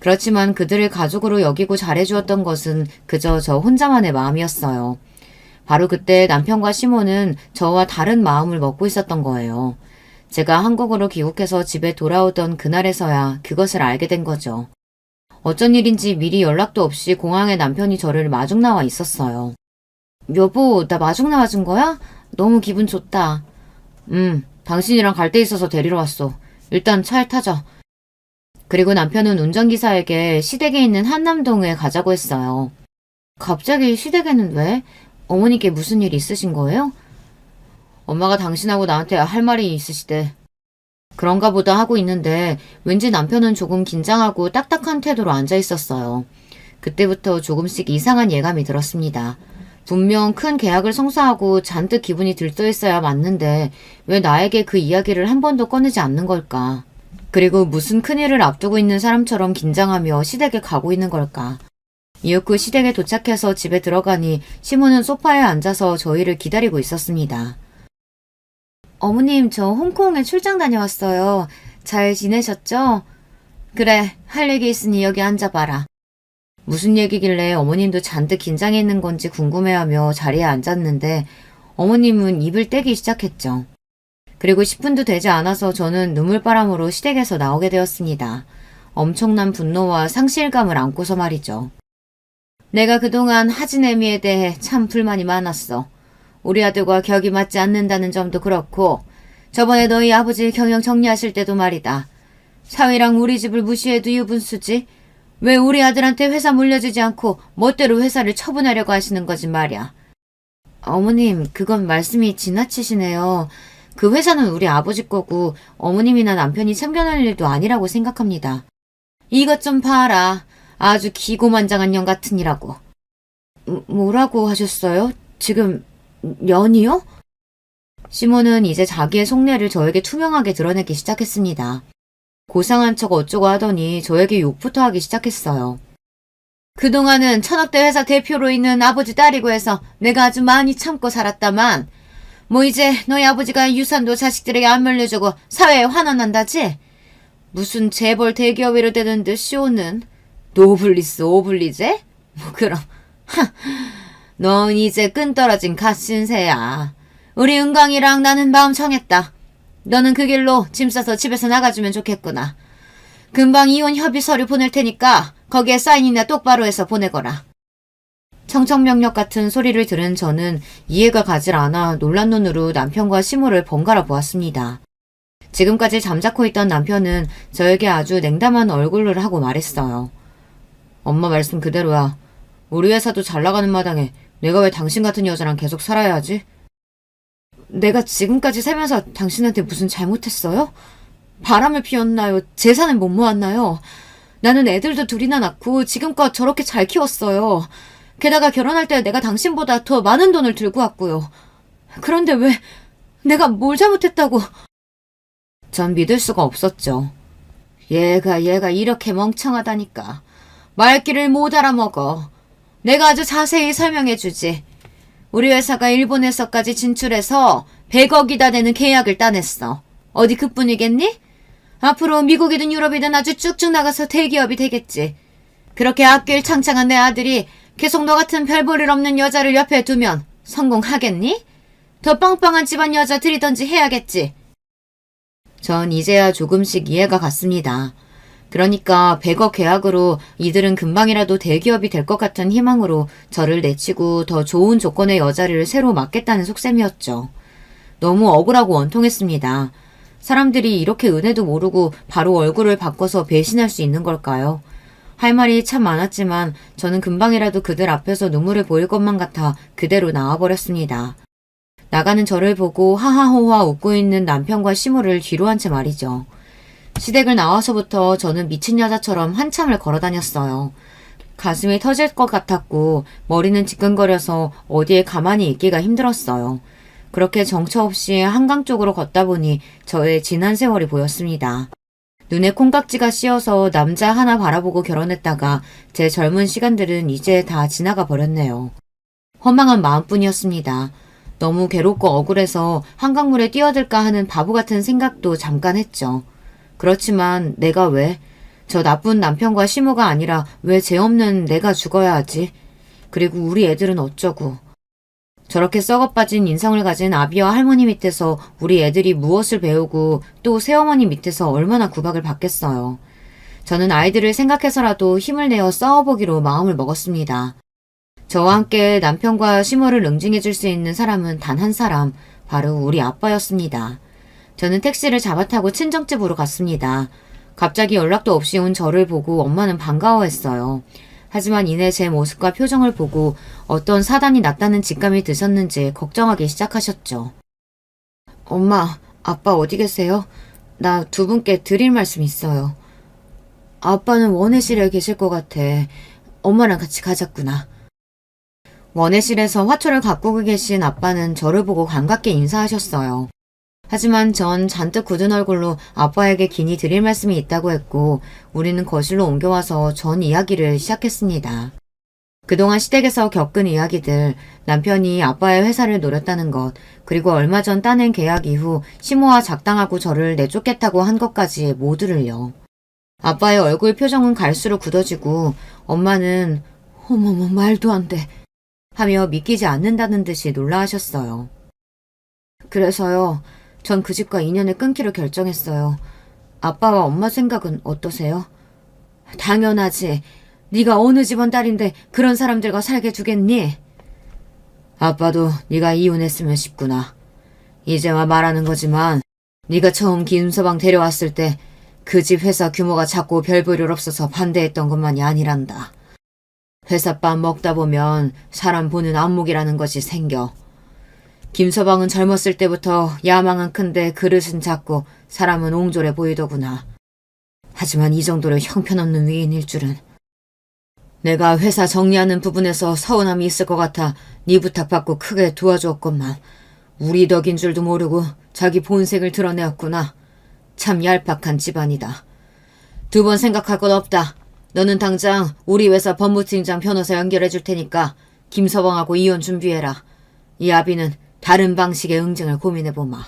S1: 그렇지만 그들을 가족으로 여기고 잘해주었던 것은 그저 저 혼자만의 마음이었어요. 바로 그때 남편과 시모는 저와 다른 마음을 먹고 있었던 거예요. 제가 한국으로 귀국해서 집에 돌아오던 그날에서야 그것을 알게 된 거죠. 어쩐 일인지 미리 연락도 없이 공항에 남편이 저를 마중 나와 있었어요. 여보, 나 마중 나와준 거야? 너무 기분 좋다. 당신이랑 갈 데 있어서 데리러 왔어. 일단 차에 타자. 그리고 남편은 운전기사에게 시댁에 있는 한남동에 가자고 했어요. 갑자기 시댁에는 왜? 어머니께 무슨 일 있으신 거예요? 엄마가 당신하고 나한테 할 말이 있으시대. 그런가 보다 하고 있는데 왠지 남편은 조금 긴장하고 딱딱한 태도로 앉아 있었어요. 그때부터 조금씩 이상한 예감이 들었습니다. 분명 큰 계약을 성사하고 잔뜩 기분이 들떠 있어야 맞는데 왜 나에게 그 이야기를 한 번도 꺼내지 않는 걸까? 그리고 무슨 큰일을 앞두고 있는 사람처럼 긴장하며 시댁에 가고 있는 걸까? 이윽고 시댁에 도착해서 집에 들어가니 시모는 소파에 앉아서 저희를 기다리고 있었습니다. 어머님, 저 홍콩에 출장 다녀왔어요. 잘 지내셨죠? 그래, 할 얘기 있으니 여기 앉아봐라. 무슨 얘기길래 어머님도 잔뜩 긴장해 있는 건지 궁금해하며 자리에 앉았는데 어머님은 입을 떼기 시작했죠. 그리고 10분도 되지 않아서 저는 눈물바람으로 시댁에서 나오게 되었습니다. 엄청난 분노와 상실감을 안고서 말이죠. 내가 그동안 하진애미에 대해 참 불만이 많았어. 우리 아들과 격이 맞지 않는다는 점도 그렇고 저번에 너희 아버지 경영 정리하실 때도 말이다. 사위랑 우리 집을 무시해도 유분수지. 왜 우리 아들한테 회사 물려주지 않고 멋대로 회사를 처분하려고 하시는 거지 말이야. 어머님, 그건 말씀이 지나치시네요. 그 회사는 우리 아버지 거고 어머님이나 남편이 참견할 일도 아니라고 생각합니다. 이것 좀 봐라. 아주 기고만장한 년 같으니라고. 뭐라고 하셨어요? 지금 년이요? 시몬은 이제 자기의 속내를 저에게 투명하게 드러내기 시작했습니다. 고상한 척 어쩌고 하더니 저에게 욕부터 하기 시작했어요. 그동안은 천억대 회사 대표로 있는 아버지 딸이고 해서 내가 아주 많이 참고 살았다만 뭐 이제 너희 아버지가 유산도 자식들에게 안 물려주고 사회에 환원한다지? 무슨 재벌 대기업이로 되는 듯 쇼는 노블리스 오블리제? 뭐 그럼 넌 이제 끈떨어진 갓신세야. 우리 은광이랑 나는 마음 정했다. 너는 그 길로 짐 싸서 집에서 나가주면 좋겠구나. 금방 이혼 협의 서류 보낼 테니까 거기에 사인이나 똑바로 해서 보내거라. 청천벽력 같은 소리를 들은 저는 이해가 가질 않아 놀란 눈으로 남편과 시모를 번갈아 보았습니다. 지금까지 잠자코 있던 남편은 저에게 아주 냉담한 얼굴을 하고 말했어요. 엄마 말씀 그대로야. 우리 회사도 잘 나가는 마당에 내가 왜 당신 같은 여자랑 계속 살아야 하지? 내가 지금까지 살면서 당신한테 무슨 잘못했어요? 바람을 피웠나요? 재산을 못 모았나요? 나는 애들도 둘이나 낳고 지금껏 저렇게 잘 키웠어요. 게다가 결혼할 때 내가 당신보다 더 많은 돈을 들고 왔고요. 그런데 왜 내가 뭘 잘못했다고... 전 믿을 수가 없었죠. 얘가 이렇게 멍청하다니까. 말귀를 못 알아먹어. 내가 아주 자세히 설명해주지. 우리 회사가 일본에서까지 진출해서 100억이다 되는 계약을 따냈어. 어디 그뿐이겠니? 앞으로 미국이든 유럽이든 아주 쭉쭉 나가서 대기업이 되겠지. 그렇게 앞길 창창한 내 아들이 계속 너 같은 별 볼 일 없는 여자를 옆에 두면 성공하겠니? 더 빵빵한 집안 여자 들이던지 해야겠지. 전 이제야 조금씩 이해가 갔습니다. 그러니까 100억 계약으로 이들은 금방이라도 대기업이 될 것 같은 희망으로 저를 내치고 더 좋은 조건의 여자를 새로 맡겠다는 속셈이었죠. 너무 억울하고 원통했습니다. 사람들이 이렇게 은혜도 모르고 바로 얼굴을 바꿔서 배신할 수 있는 걸까요? 할 말이 참 많았지만 저는 금방이라도 그들 앞에서 눈물을 보일 것만 같아 그대로 나와버렸습니다. 나가는 저를 보고 하하호하 웃고 있는 남편과 시모를 뒤로 한 채 말이죠. 시댁을 나와서부터 저는 미친 여자처럼 한참을 걸어다녔어요. 가슴이 터질 것 같았고 머리는 지끈거려서 어디에 가만히 있기가 힘들었어요. 그렇게 정처 없이 한강 쪽으로 걷다 보니 저의 지난 세월이 보였습니다. 눈에 콩깍지가 씌어서 남자 하나 바라보고 결혼했다가 제 젊은 시간들은 이제 다 지나가 버렸네요. 허망한 마음뿐이었습니다. 너무 괴롭고 억울해서 한강물에 뛰어들까 하는 바보 같은 생각도 잠깐 했죠. 그렇지만 내가 왜? 저 나쁜 남편과 시모가 아니라 왜 죄 없는 내가 죽어야 하지? 그리고 우리 애들은 어쩌고. 저렇게 썩어빠진 인성을 가진 아비와 할머니 밑에서 우리 애들이 무엇을 배우고 또 새어머니 밑에서 얼마나 구박을 받겠어요. 저는 아이들을 생각해서라도 힘을 내어 싸워보기로 마음을 먹었습니다. 저와 함께 남편과 시모를 응징해줄 수 있는 사람은 단 한 사람, 바로 우리 아빠였습니다. 저는 택시를 잡아타고 친정집으로 갔습니다. 갑자기 연락도 없이 온 저를 보고 엄마는 반가워했어요. 하지만 이내 제 모습과 표정을 보고 어떤 사단이 났다는 직감이 드셨는지 걱정하기 시작하셨죠. 엄마, 아빠 어디 계세요? 나 두 분께 드릴 말씀 있어요. 아빠는 원해실에 계실 것 같아. 엄마랑 같이 가자꾸나. 원해실에서 화초를 가꾸고 계신 아빠는 저를 보고 반갑게 인사하셨어요. 하지만 전 잔뜩 굳은 얼굴로 아빠에게 긴히 드릴 말씀이 있다고 했고 우리는 거실로 옮겨와서 전 이야기를 시작했습니다. 그동안 시댁에서 겪은 이야기들, 남편이 아빠의 회사를 노렸다는 것, 그리고 얼마 전 따낸 계약 이후 시모와 작당하고 저를 내쫓겠다고 한 것까지 모두를요. 아빠의 얼굴 표정은 갈수록 굳어지고 엄마는 어머머 말도 안 돼 하며 믿기지 않는다는 듯이 놀라하셨어요. 그래서요. 전 그 집과 인연을 끊기로 결정했어요. 아빠와 엄마 생각은 어떠세요? 당연하지. 네가 어느 집안 딸인데 그런 사람들과 살게 두겠니? 아빠도 네가 이혼했으면 싶구나. 이제와 말하는 거지만 네가 처음 김서방 데려왔을 때 그 집 회사 규모가 작고 별 볼 일 없어서 반대했던 것만이 아니란다. 회사밥 먹다 보면 사람 보는 안목이라는 것이 생겨. 김서방은 젊었을 때부터 야망은 큰데 그릇은 작고 사람은 옹졸해 보이더구나. 하지만 이 정도로 형편없는 위인일 줄은. 내가 회사 정리하는 부분에서 서운함이 있을 것 같아 네 부탁받고 크게 도와주었건만 우리 덕인 줄도 모르고 자기 본색을 드러내었구나. 참 얄팍한 집안이다. 두 번 생각할 것 없다. 너는 당장 우리 회사 법무팀장 변호사 연결해 줄 테니까 김서방하고 이혼 준비해라. 이 아비는 다른 방식의 응징을 고민해보마.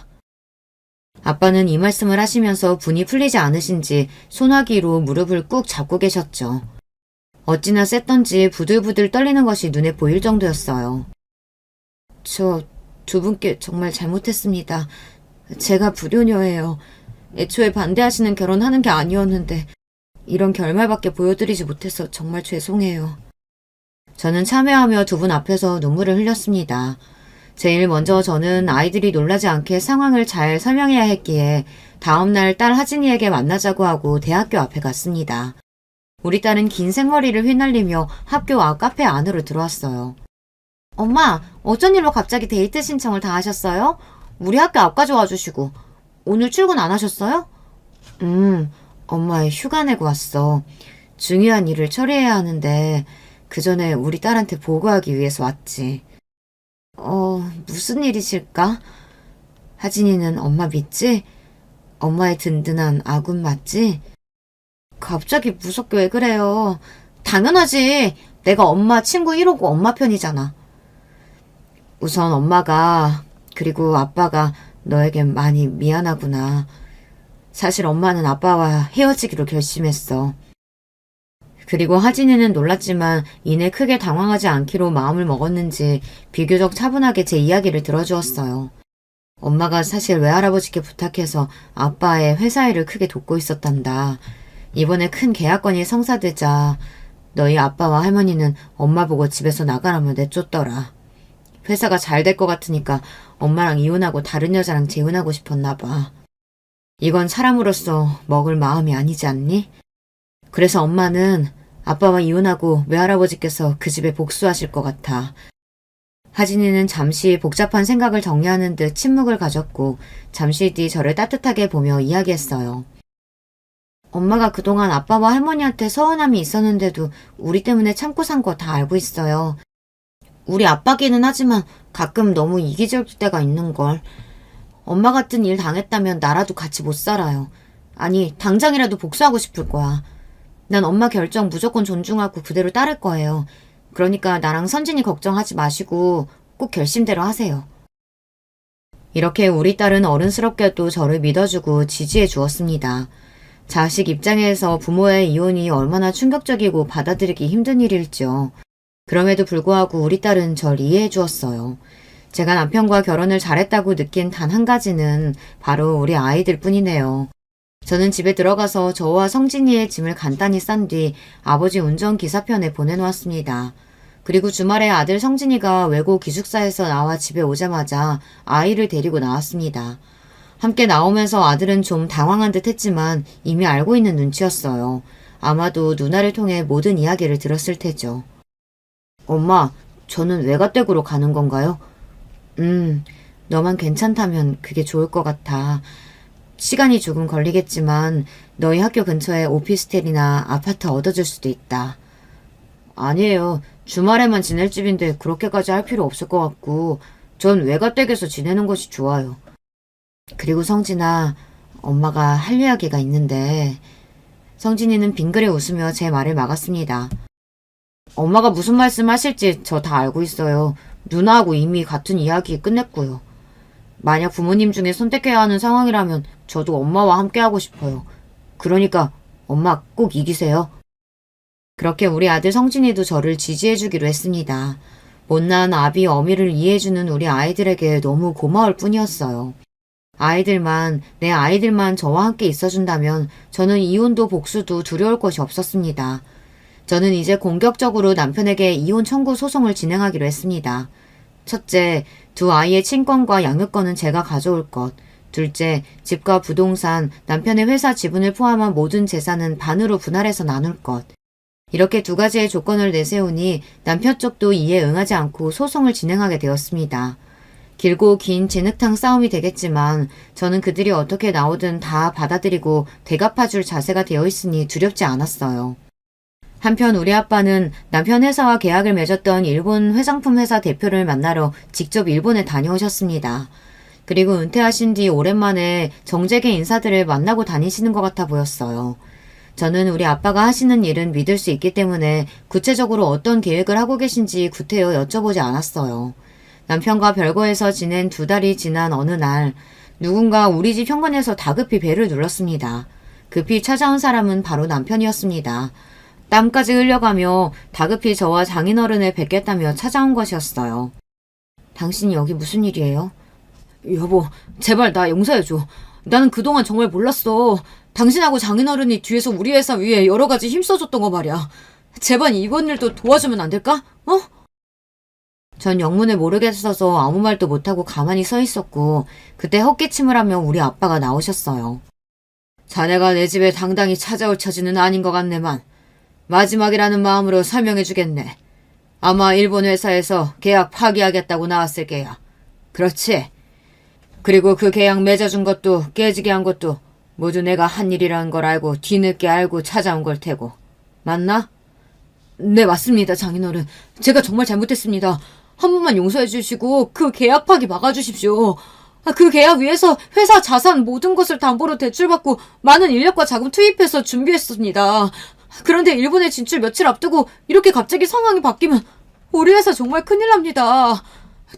S1: 아빠는 이 말씀을 하시면서 분이 풀리지 않으신지 소나기로 무릎을 꾹 잡고 계셨죠. 어찌나 셌던지 부들부들 떨리는 것이 눈에 보일 정도였어요. 저 두 분께 정말 잘못했습니다. 제가 불효녀예요. 애초에 반대하시는 결혼하는 게 아니었는데 이런 결말밖에 보여드리지 못해서 정말 죄송해요. 저는 참회하며 두 분 앞에서 눈물을 흘렸습니다. 제일 먼저 저는 아이들이 놀라지 않게 상황을 잘 설명해야 했기에 다음날 딸 하진이에게 만나자고 하고 대학교 앞에 갔습니다. 우리 딸은 긴 생머리를 휘날리며 학교 앞 카페 안으로 들어왔어요. 엄마, 어쩐 일로 갑자기 데이트 신청을 다 하셨어요? 우리 학교 앞까지 와주시고. 오늘 출근 안 하셨어요? 엄마 휴가 내고 왔어. 중요한 일을 처리해야 하는데 그 전에 우리 딸한테 보고하기 위해서 왔지. 무슨 일이실까? 하진이는 엄마 믿지? 엄마의 든든한 아군 맞지? 갑자기 무섭게 왜 그래요? 당연하지. 내가 엄마 친구 1호고 엄마 편이잖아. 우선 엄마가 그리고 아빠가 너에겐 많이 미안하구나. 사실 엄마는 아빠와 헤어지기로 결심했어. 그리고 하진이는 놀랐지만 이내 크게 당황하지 않기로 마음을 먹었는지 비교적 차분하게 제 이야기를 들어주었어요. 엄마가 사실 외할아버지께 부탁해서 아빠의 회사 일을 크게 돕고 있었단다. 이번에 큰 계약건이 성사되자 너희 아빠와 할머니는 엄마 보고 집에서 나가라며 내쫓더라. 회사가 잘 될 것 같으니까 엄마랑 이혼하고 다른 여자랑 재혼하고 싶었나 봐. 이건 사람으로서 먹을 마음이 아니지 않니? 그래서 엄마는 아빠와 이혼하고 외할아버지께서 그 집에 복수하실 것 같아. 하진이는 잠시 복잡한 생각을 정리하는 듯 침묵을 가졌고 잠시 뒤 저를 따뜻하게 보며 이야기했어요. 엄마가 그동안 아빠와 할머니한테 서운함이 있었는데도 우리 때문에 참고 산 거 다 알고 있어요. 우리 아빠기는 하지만 가끔 너무 이기적일 때가 있는걸. 엄마 같은 일 당했다면 나라도 같이 못 살아요. 아니, 당장이라도 복수하고 싶을 거야. 난 엄마 결정 무조건 존중하고 그대로 따를 거예요. 그러니까 나랑 선진이 걱정하지 마시고 꼭 결심대로 하세요. 이렇게 우리 딸은 어른스럽게도 저를 믿어주고 지지해 주었습니다. 자식 입장에서 부모의 이혼이 얼마나 충격적이고 받아들이기 힘든 일일지요. 그럼에도 불구하고 우리 딸은 절 이해해 주었어요. 제가 남편과 결혼을 잘했다고 느낀 단 한 가지는 바로 우리 아이들 뿐이네요. 저는 집에 들어가서 저와 성진이의 짐을 간단히 싼 뒤 아버지 운전기사편에 보내놓았습니다. 그리고 주말에 아들 성진이가 외고 기숙사에서 나와 집에 오자마자 아이를 데리고 나왔습니다. 함께 나오면서 아들은 좀 당황한 듯 했지만 이미 알고 있는 눈치였어요. 아마도 누나를 통해 모든 이야기를 들었을 테죠. 엄마, 저는 외가댁으로 가는 건가요? 너만 괜찮다면 그게 좋을 것 같아. 시간이 조금 걸리겠지만 너희 학교 근처에 오피스텔이나 아파트 얻어줄 수도 있다. 아니에요. 주말에만 지낼 집인데 그렇게까지 할 필요 없을 것 같고 전 외가댁에서 지내는 것이 좋아요. 그리고 성진아, 엄마가 할 이야기가 있는데. 성진이는 빙그레 웃으며 제 말을 막았습니다. 엄마가 무슨 말씀 하실지 저 다 알고 있어요. 누나하고 이미 같은 이야기 끝냈고요. 만약 부모님 중에 선택해야 하는 상황이라면 저도 엄마와 함께 하고 싶어요. 그러니까 엄마 꼭 이기세요. 그렇게 우리 아들 성진이도 저를 지지해주기로 했습니다. 못난 아비 어미를 이해해주는 우리 아이들에게 너무 고마울 뿐이었어요. 내 아이들만 저와 함께 있어준다면 저는 이혼도 복수도 두려울 것이 없었습니다. 저는 이제 공격적으로 남편에게 이혼 청구 소송을 진행하기로 했습니다. 첫째, 두 아이의 친권과 양육권은 제가 가져올 것. 둘째, 집과 부동산, 남편의 회사 지분을 포함한 모든 재산은 반으로 분할해서 나눌 것. 이렇게 두 가지의 조건을 내세우니 남편 쪽도 이에 응하지 않고 소송을 진행하게 되었습니다. 길고 긴 진흙탕 싸움이 되겠지만 저는 그들이 어떻게 나오든 다 받아들이고 대갚아줄 자세가 되어 있으니 두렵지 않았어요. 한편 우리 아빠는 남편 회사와 계약을 맺었던 일본 화장품 회사 대표를 만나러 직접 일본에 다녀오셨습니다. 그리고 은퇴하신 뒤 오랜만에 정재계 인사들을 만나고 다니시는 것 같아 보였어요. 저는 우리 아빠가 하시는 일은 믿을 수 있기 때문에 구체적으로 어떤 계획을 하고 계신지 구태여 여쭤보지 않았어요. 남편과 별거에서 지낸 2달이 지난 어느 날 누군가 우리 집 현관에서 다급히 벨을 눌렀습니다. 급히 찾아온 사람은 바로 남편이었습니다. 땀까지 흘려가며 다급히 저와 장인어른을 뵙겠다며 찾아온 것이었어요. 당신이 여기 무슨 일이에요? 여보, 제발 나 용서해줘. 나는 그동안 정말 몰랐어. 당신하고 장인어른이 뒤에서 우리 회사 위에 여러 가지 힘써줬던 거 말이야. 제발 이번 일도 도와주면 안 될까? 어? 전 영문을 모르겠어서 아무 말도 못하고 가만히 서 있었고 그때 헛기침을 하며 우리 아빠가 나오셨어요. 자네가 내 집에 당당히 찾아올 처지는 아닌 것 같네만 마지막이라는 마음으로 설명해주겠네. 아마 일본 회사에서 계약 파기하겠다고 나왔을 게야. 그렇지? 그리고 그 계약 맺어준 것도 깨지게 한 것도 모두 내가 한 일이라는 걸 알고 뒤늦게 알고 찾아온 걸 테고. 맞나? 네, 맞습니다, 장인어른. 제가 정말 잘못했습니다. 한 번만 용서해 주시고 그 계약 파기 막아주십시오. 그 계약 위해서 회사 자산 모든 것을 담보로 대출받고 많은 인력과 자금 투입해서 준비했습니다. 그런데 일본에 진출 며칠 앞두고 이렇게 갑자기 상황이 바뀌면 우리 회사 정말 큰일 납니다.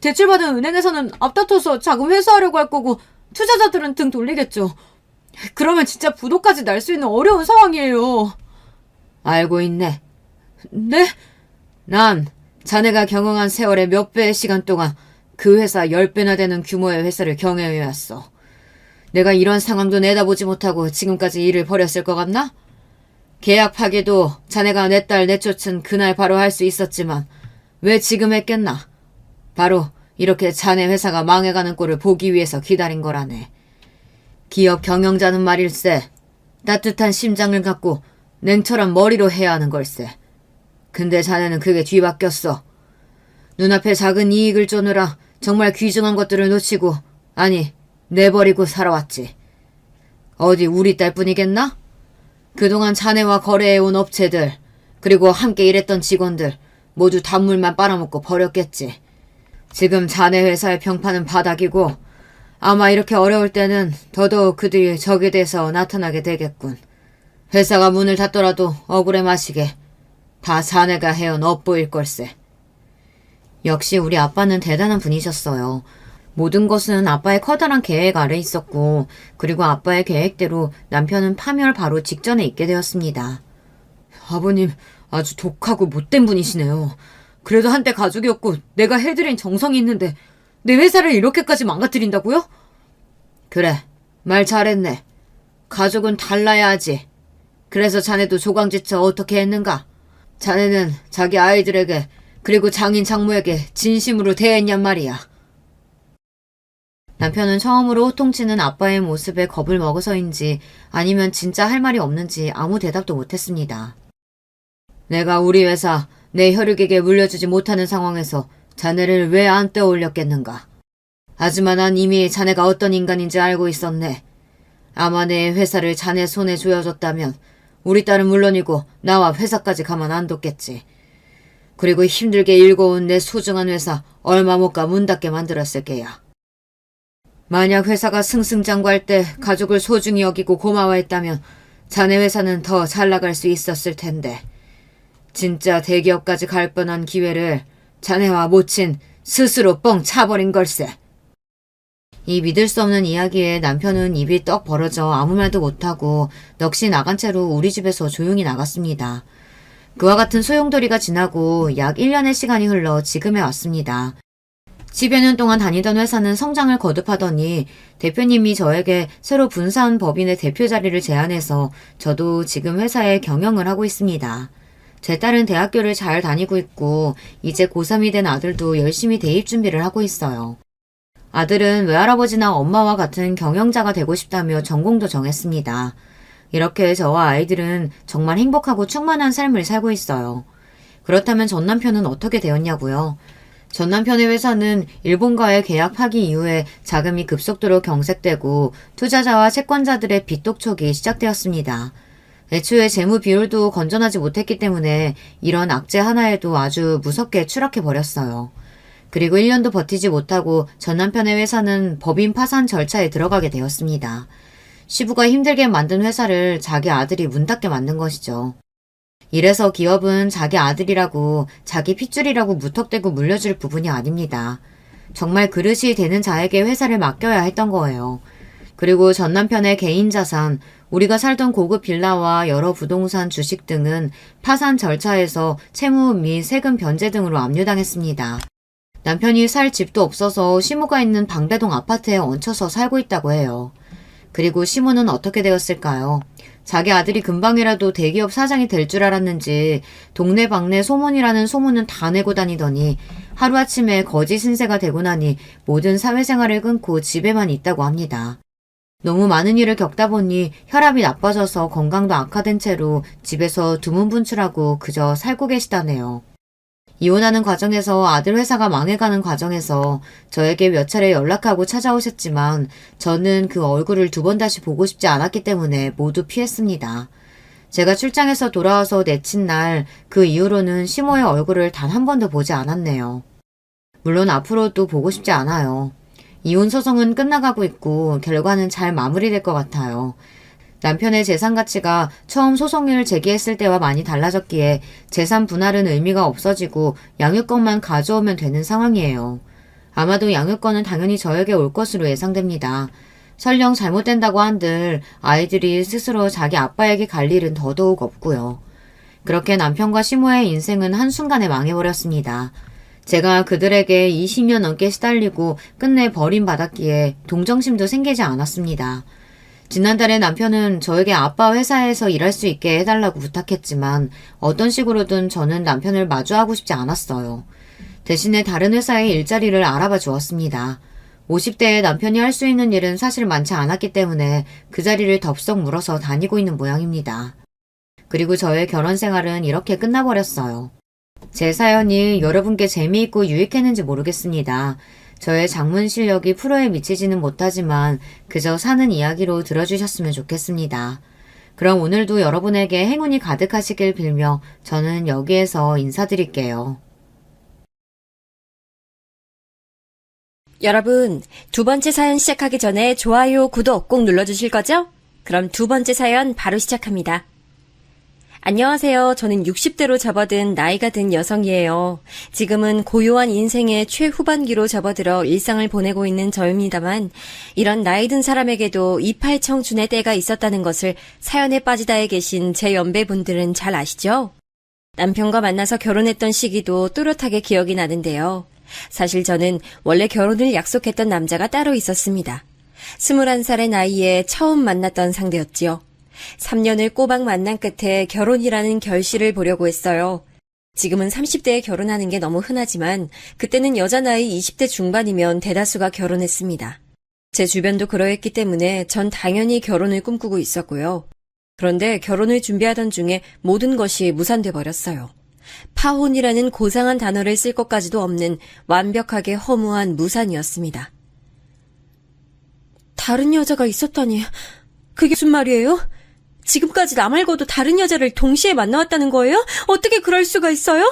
S1: 대출받은 은행에서는 앞다퉈서 자금 회수하려고 할 거고 투자자들은 등 돌리겠죠. 그러면 진짜 부도까지 날 수 있는 어려운 상황이에요. 알고 있네. 네? 난 자네가 경영한 세월의 몇 배의 시간 동안 그 회사 10배나 되는 규모의 회사를 경영해왔어. 내가 이런 상황도 내다보지 못하고 지금까지 일을 벌였을 것 같나? 계약 파기도 자네가 내 딸 내쫓은 그날 바로 할 수 있었지만 왜 지금 했겠나? 바로 이렇게 자네 회사가 망해가는 꼴을 보기 위해서 기다린 거라네. 기업 경영자는 말일세. 따뜻한 심장을 갖고 냉철한 머리로 해야 하는 걸세. 근데 자네는 그게 뒤바뀌었어. 눈앞에 작은 이익을 쫓느라 정말 귀중한 것들을 놓치고 아니 내버리고 살아왔지. 어디 우리 딸뿐이겠나? 그동안 자네와 거래해온 업체들 그리고 함께 일했던 직원들 모두 단물만 빨아먹고 버렸겠지. 지금 자네 회사의 평판은 바닥이고 아마 이렇게 어려울 때는 더더욱 그들이 적이 돼서 나타나게 되겠군. 회사가 문을 닫더라도 억울해 마시게 다 자네가 해온 업보일 걸세. 역시 우리 아빠는 대단한 분이셨어요. 모든 것은 아빠의 커다란 계획 아래 있었고 그리고 아빠의 계획대로 남편은 파멸 바로 직전에 있게 되었습니다. 아버님 아주 독하고 못된 분이시네요. 그래도 한때 가족이었고 내가 해드린 정성이 있는데 내 회사를 이렇게까지 망가뜨린다고요? 그래, 말 잘했네. 가족은 달라야 하지. 그래서 자네도 조강지처 어떻게 했는가? 자네는 자기 아이들에게 그리고 장인 장모에게 진심으로 대했냔 말이야. 남편은 처음으로 호통치는 아빠의 모습에 겁을 먹어서인지 아니면 진짜 할 말이 없는지 아무 대답도 못했습니다. 내가 우리 회사 내 혈육에게 물려주지 못하는 상황에서 자네를 왜 안 떠올렸겠는가? 하지만 난 이미 자네가 어떤 인간인지 알고 있었네. 아마 내 회사를 자네 손에 쥐어줬다면 우리 딸은 물론이고 나와 회사까지 가만 안 뒀겠지. 그리고 힘들게 일궈온 내 소중한 회사 얼마 못 가 문 닫게 만들었을 게야. 만약 회사가 승승장구할 때 가족을 소중히 여기고 고마워했다면 자네 회사는 더 잘 나갈 수 있었을 텐데 진짜 대기업까지 갈 뻔한 기회를 자네와 모친 스스로 뻥 차버린 걸세. 이 믿을 수 없는 이야기에 남편은 입이 떡 벌어져 아무 말도 못하고 넋이 나간 채로 우리 집에서 조용히 나갔습니다. 그와 같은 소용돌이가 지나고 약 1년의 시간이 흘러 지금에 왔습니다. 10여 년 동안 다니던 회사는 성장을 거듭하더니 대표님이 저에게 새로 분사한 법인의 대표 자리를 제안해서 저도 지금 회사에 경영을 하고 있습니다. 제 딸은 대학교를 잘 다니고 있고 이제 고3이 된 아들도 열심히 대입 준비를 하고 있어요. 아들은 외할아버지나 엄마와 같은 경영자가 되고 싶다며 전공도 정했습니다. 이렇게 저와 아이들은 정말 행복하고 충만한 삶을 살고 있어요. 그렇다면 전 남편은 어떻게 되었냐고요? 전 남편의 회사는 일본과의 계약 파기 이후에 자금이 급속도로 경색되고 투자자와 채권자들의 빚 독촉이 시작되었습니다. 애초에 재무 비율도 건전하지 못했기 때문에 이런 악재 하나에도 아주 무섭게 추락해버렸어요. 그리고 1년도 버티지 못하고 전 남편의 회사는 법인 파산 절차에 들어가게 되었습니다. 시부가 힘들게 만든 회사를 자기 아들이 문 닫게 만든 것이죠. 이래서 기업은 자기 아들이라고 자기 핏줄이라고 무턱대고 물려줄 부분이 아닙니다. 정말 그릇이 되는 자에게 회사를 맡겨야 했던 거예요. 그리고 전 남편의 개인 자산, 우리가 살던 고급 빌라와 여러 부동산 주식 등은 파산 절차에서 채무 및 세금 변제 등으로 압류당했습니다. 남편이 살 집도 없어서 시모가 있는 방배동 아파트에 얹혀서 살고 있다고 해요. 그리고 시모는 어떻게 되었을까요? 자기 아들이 금방이라도 대기업 사장이 될 줄 알았는지 동네방네 소문이라는 소문은 다 내고 다니더니 하루아침에 거지 신세가 되고 나니 모든 사회생활을 끊고 집에만 있다고 합니다. 너무 많은 일을 겪다 보니 혈압이 나빠져서 건강도 악화된 채로 집에서 두문분출하고 그저 살고 계시다네요. 이혼하는 과정에서 아들 회사가 망해가는 과정에서 저에게 몇 차례 연락하고 찾아오셨지만 저는 그 얼굴을 두 번 다시 보고 싶지 않았기 때문에 모두 피했습니다. 제가 출장에서 돌아와서 내친 날 그 이후로는 시모의 얼굴을 단 한 번도 보지 않았네요. 물론 앞으로도 보고 싶지 않아요. 이혼 소송은 끝나가고 있고 결과는 잘 마무리될 것 같아요. 남편의 재산 가치가 처음 소송을 제기했을 때와 많이 달라졌기에 재산 분할은 의미가 없어지고 양육권만 가져오면 되는 상황이에요. 아마도 양육권은 당연히 저에게 올 것으로 예상됩니다. 설령 잘못된다고 한들 아이들이 스스로 자기 아빠에게 갈 일은 더더욱 없고요. 그렇게 남편과 시모의 인생은 한순간에 망해버렸습니다. 제가 그들에게 20년 넘게 시달리고 끝내 버림받았기에 동정심도 생기지 않았습니다. 지난달에 남편은 저에게 아빠 회사에서 일할 수 있게 해달라고 부탁했지만 어떤 식으로든 저는 남편을 마주하고 싶지 않았어요. 대신에 다른 회사의 일자리를 알아봐 주었습니다. 50대의 남편이 할 수 있는 일은 사실 많지 않았기 때문에 그 자리를 덥석 물어서 다니고 있는 모양입니다. 그리고 저의 결혼 생활은 이렇게 끝나버렸어요. 제 사연이 여러분께 재미있고 유익했는지 모르겠습니다. 저의 장문 실력이 프로에 미치지는 못하지만 그저 사는 이야기로 들어주셨으면 좋겠습니다. 그럼 오늘도 여러분에게 행운이 가득하시길 빌며 저는 여기에서 인사드릴게요.
S2: 여러분, 두 번째 사연 시작하기 전에 좋아요, 구독 꼭 눌러주실 거죠? 그럼 두 번째 사연 바로 시작합니다. 안녕하세요. 저는 60대로 접어든 나이가 든 여성이에요. 지금은 고요한 인생의 최후반기로 접어들어 일상을 보내고 있는 저입니다만 이런 나이 든 사람에게도 이팔 청춘의 때가 있었다는 것을 사연에 빠지다에 계신 제 연배분들은 잘 아시죠? 남편과 만나서 결혼했던 시기도 또렷하게 기억이 나는데요. 사실 저는 원래 결혼을 약속했던 남자가 따로 있었습니다. 21살의 나이에 처음 만났던 상대였지요. 3년을 꼬박 만난 끝에 결혼이라는 결실을 보려고 했어요. 지금은 30대에 결혼하는 게 너무 흔하지만 그때는 여자 나이 20대 중반이면 대다수가 결혼했습니다. 제 주변도 그러했기 때문에 전 당연히 결혼을 꿈꾸고 있었고요. 그런데 결혼을 준비하던 중에 모든 것이 무산돼 버렸어요. 파혼이라는 고상한 단어를 쓸 것까지도 없는 완벽하게 허무한 무산이었습니다. 다른 여자가 있었다니, 그게 무슨 말이에요? 지금까지 나 말고도 다른 여자를 동시에 만나왔다는 거예요? 어떻게 그럴 수가 있어요?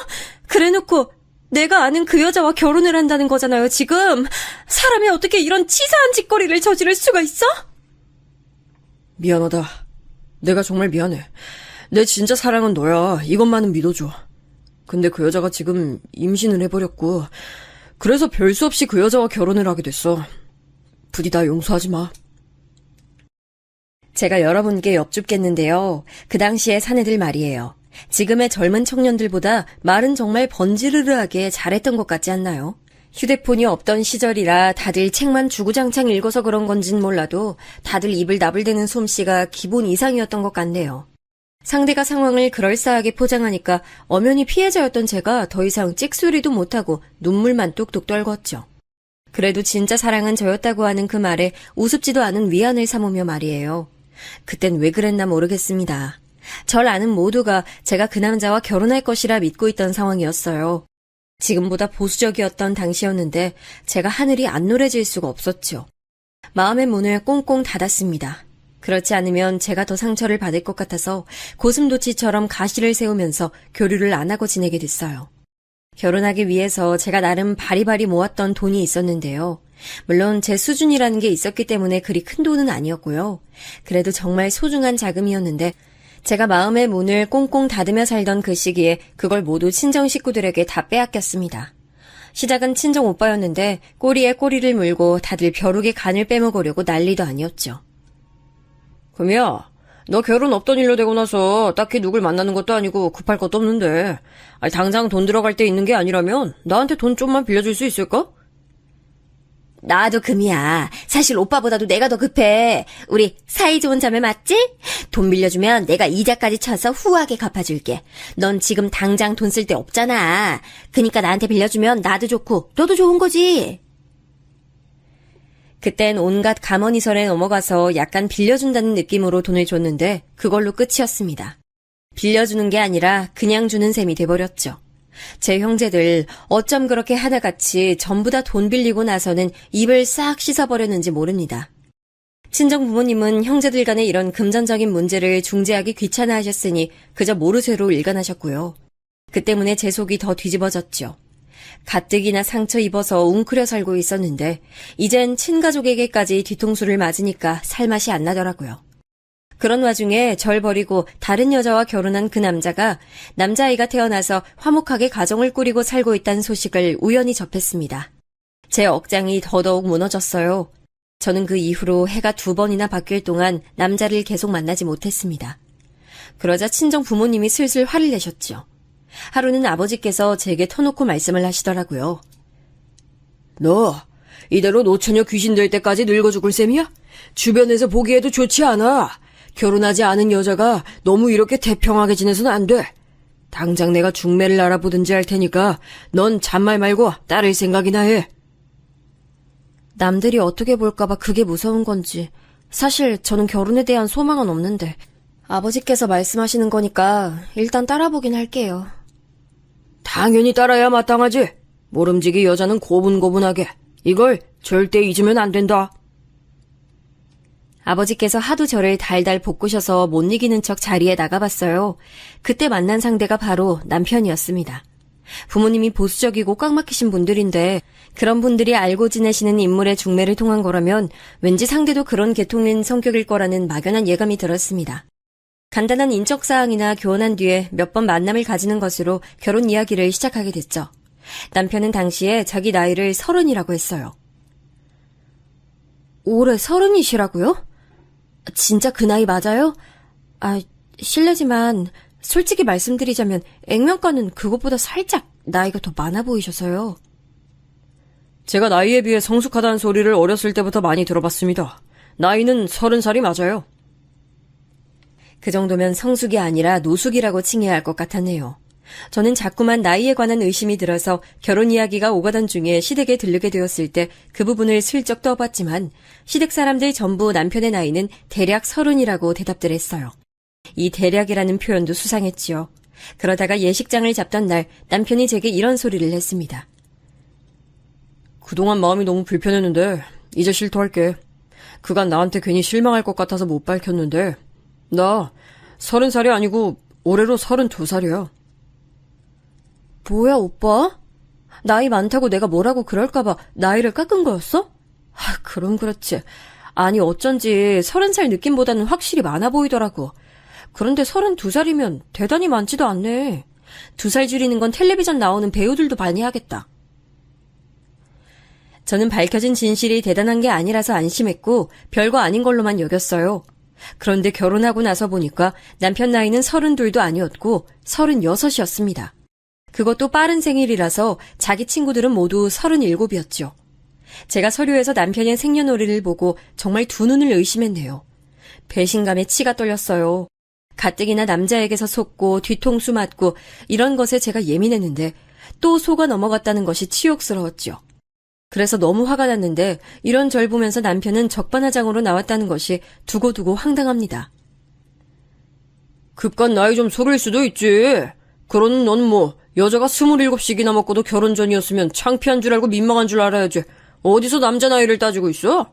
S2: 그래놓고 내가 아는 그 여자와 결혼을 한다는 거잖아요, 지금. 사람이 어떻게 이런 치사한 짓거리를 저지를 수가 있어?
S3: 미안하다. 내가 정말 미안해. 내 진짜 사랑은 너야. 이것만은 믿어줘. 근데 그 여자가 지금 임신을 해버렸고 그래서 별 수 없이 그 여자와 결혼을 하게 됐어. 부디 나 용서하지 마.
S2: 제가 여러분께 엽줍겠는데요. 그 당시에 사내들 말이에요. 지금의 젊은 청년들보다 말은 정말 번지르르하게 잘했던 것 같지 않나요? 휴대폰이 없던 시절이라 다들 책만 주구장창 읽어서 그런 건진 몰라도 다들 입을 나불대는 솜씨가 기본 이상이었던 것 같네요. 상대가 상황을 그럴싸하게 포장하니까 엄연히 피해자였던 제가 더 이상 찍소리도 못하고 눈물만 뚝뚝 떨궜죠. 그래도 진짜 사랑은 저였다고 하는 그 말에 우습지도 않은 위안을 삼으며 말이에요. 그땐 왜 그랬나 모르겠습니다. 절 아는 모두가 제가 그 남자와 결혼할 것이라 믿고 있던 상황이었어요. 지금보다 보수적이었던 당시였는데 제가 하늘이 안 노래질 수가 없었죠. 마음의 문을 꽁꽁 닫았습니다. 그렇지 않으면 제가 더 상처를 받을 것 같아서 고슴도치처럼 가시를 세우면서 교류를 안 하고 지내게 됐어요. 결혼하기 위해서 제가 나름 바리바리 모았던 돈이 있었는데요. 물론 제 수준이라는 게 있었기 때문에 그리 큰 돈은 아니었고요. 그래도 정말 소중한 자금이었는데 제가 마음의 문을 꽁꽁 닫으며 살던 그 시기에 그걸 모두 친정 식구들에게 다 빼앗겼습니다. 시작은 친정 오빠였는데 꼬리에 꼬리를 물고 다들 벼룩의 간을 빼먹으려고 난리도 아니었죠.
S3: 금이야, 너 결혼 없던 일로 되고 나서 딱히 누굴 만나는 것도 아니고 급할 것도 없는데 아니, 당장 돈 들어갈 때 있는 게 아니라면 나한테 돈 좀만 빌려줄 수 있을까?
S2: 나도 금이야. 사실 오빠보다도 내가 더 급해. 우리 사이좋은 자매 맞지? 돈 빌려주면 내가 이자까지 쳐서 후하게 갚아줄게. 넌 지금 당장 돈 쓸 데 없잖아. 그니까 나한테 빌려주면 나도 좋고 너도 좋은 거지. 그땐 온갖 가머니설에 넘어가서 약간 빌려준다는 느낌으로 돈을 줬는데 그걸로 끝이었습니다. 빌려주는 게 아니라 그냥 주는 셈이 돼버렸죠. 제 형제들 어쩜 그렇게 하나같이 전부 다 돈 빌리고 나서는 입을 싹 씻어버렸는지 모릅니다. 친정 부모님은 형제들 간의 이런 금전적인 문제를 중재하기 귀찮아하셨으니 그저 모르쇠로 일관하셨고요. 그 때문에 제 속이 더 뒤집어졌죠. 가뜩이나 상처 입어서 웅크려 살고 있었는데 이젠 친가족에게까지 뒤통수를 맞으니까 살맛이 안 나더라고요. 그런 와중에 절 버리고 다른 여자와 결혼한 그 남자가 남자아이가 태어나서 화목하게 가정을 꾸리고 살고 있다는 소식을 우연히 접했습니다. 제 억장이 더더욱 무너졌어요. 저는 그 이후로 해가 2번이나 바뀔 동안 남자를 계속 만나지 못했습니다. 그러자 친정 부모님이 슬슬 화를 내셨죠. 하루는 아버지께서 제게 터놓고 말씀을 하시더라고요.
S3: 너 이대로 노처녀 귀신 될 때까지 늙어 죽을 셈이야? 주변에서 보기에도 좋지 않아. 결혼하지 않은 여자가 너무 이렇게 태평하게 지내서는 안 돼. 당장 내가 중매를 알아보든지 할 테니까 넌 잔말 말고 따를 생각이나 해.
S2: 남들이 어떻게 볼까봐 그게 무서운 건지 사실 저는 결혼에 대한 소망은 없는데 아버지께서 말씀하시는 거니까 일단 따라보긴 할게요.
S3: 당연히 따라야 마땅하지. 모름지기 여자는 고분고분하게. 이걸 절대 잊으면 안 된다.
S2: 아버지께서 하도 저를 달달 볶으셔서 못 이기는 척 자리에 나가봤어요. 그때 만난 상대가 바로 남편이었습니다. 부모님이 보수적이고 꽉 막히신 분들인데 그런 분들이 알고 지내시는 인물의 중매를 통한 거라면 왠지 상대도 그런 계통인 성격일 거라는 막연한 예감이 들었습니다. 간단한 인적사항이나 교환한 뒤에 몇 번 만남을 가지는 것으로 결혼 이야기를 시작하게 됐죠. 남편은 당시에 자기 나이를 30이라고 했어요. 올해 30이시라고요? 진짜 그 나이 맞아요? 실례지만 솔직히 말씀드리자면 액면가는 그것보다 살짝 나이가 더 많아 보이셔서요.
S3: 제가 나이에 비해 성숙하다는 소리를 어렸을 때부터 많이 들어봤습니다. 나이는 30살이 맞아요.
S2: 그 정도면 성숙이 아니라 노숙이라고 칭해야 할 것 같았네요. 저는 자꾸만 나이에 관한 의심이 들어서 결혼 이야기가 오가던 중에 시댁에 들르게 되었을 때 그 부분을 슬쩍 떠봤지만 시댁 사람들 전부 남편의 나이는 대략 30이라고 대답들 했어요. 이 대략이라는 표현도 수상했지요. 그러다가 예식장을 잡던 날 남편이 제게 이런 소리를 했습니다.
S3: 그동안 마음이 너무 불편했는데 이제 실토할게. 그간 나한테 괜히 실망할 것 같아서 못 밝혔는데 나 30살이 아니고 올해로 32살이야.
S2: 뭐야 오빠? 나이 많다고 내가 뭐라고 그럴까봐 나이를 깎은 거였어? 그럼 그렇지. 아니 어쩐지 30살 느낌보다는 확실히 많아 보이더라고. 그런데 32살이면 대단히 많지도 않네. 2살 줄이는 건 텔레비전 나오는 배우들도 많이 하겠다. 저는 밝혀진 진실이 대단한 게 아니라서 안심했고 별거 아닌 걸로만 여겼어요. 그런데 결혼하고 나서 보니까 남편 나이는 32도 아니었고 36이었습니다. 그것도 빠른 생일이라서 자기 친구들은 모두 37이었죠. 제가 서류에서 남편의 생년월일을 보고 정말 두 눈을 의심했네요. 배신감에 치가 떨렸어요. 가뜩이나 남자에게서 속고 뒤통수 맞고 이런 것에 제가 예민했는데 또 속아 넘어갔다는 것이 치욕스러웠죠. 그래서 너무 화가 났는데 이런 절 보면서 남편은 적반하장으로 나왔다는 것이 두고두고 황당합니다.
S3: 급간 나이 좀 속일 수도 있지. 그러는 넌 뭐 여자가 27씩이나 먹고도 결혼 전이었으면 창피한 줄 알고 민망한 줄 알아야지. 어디서 남자 나이를 따지고 있어?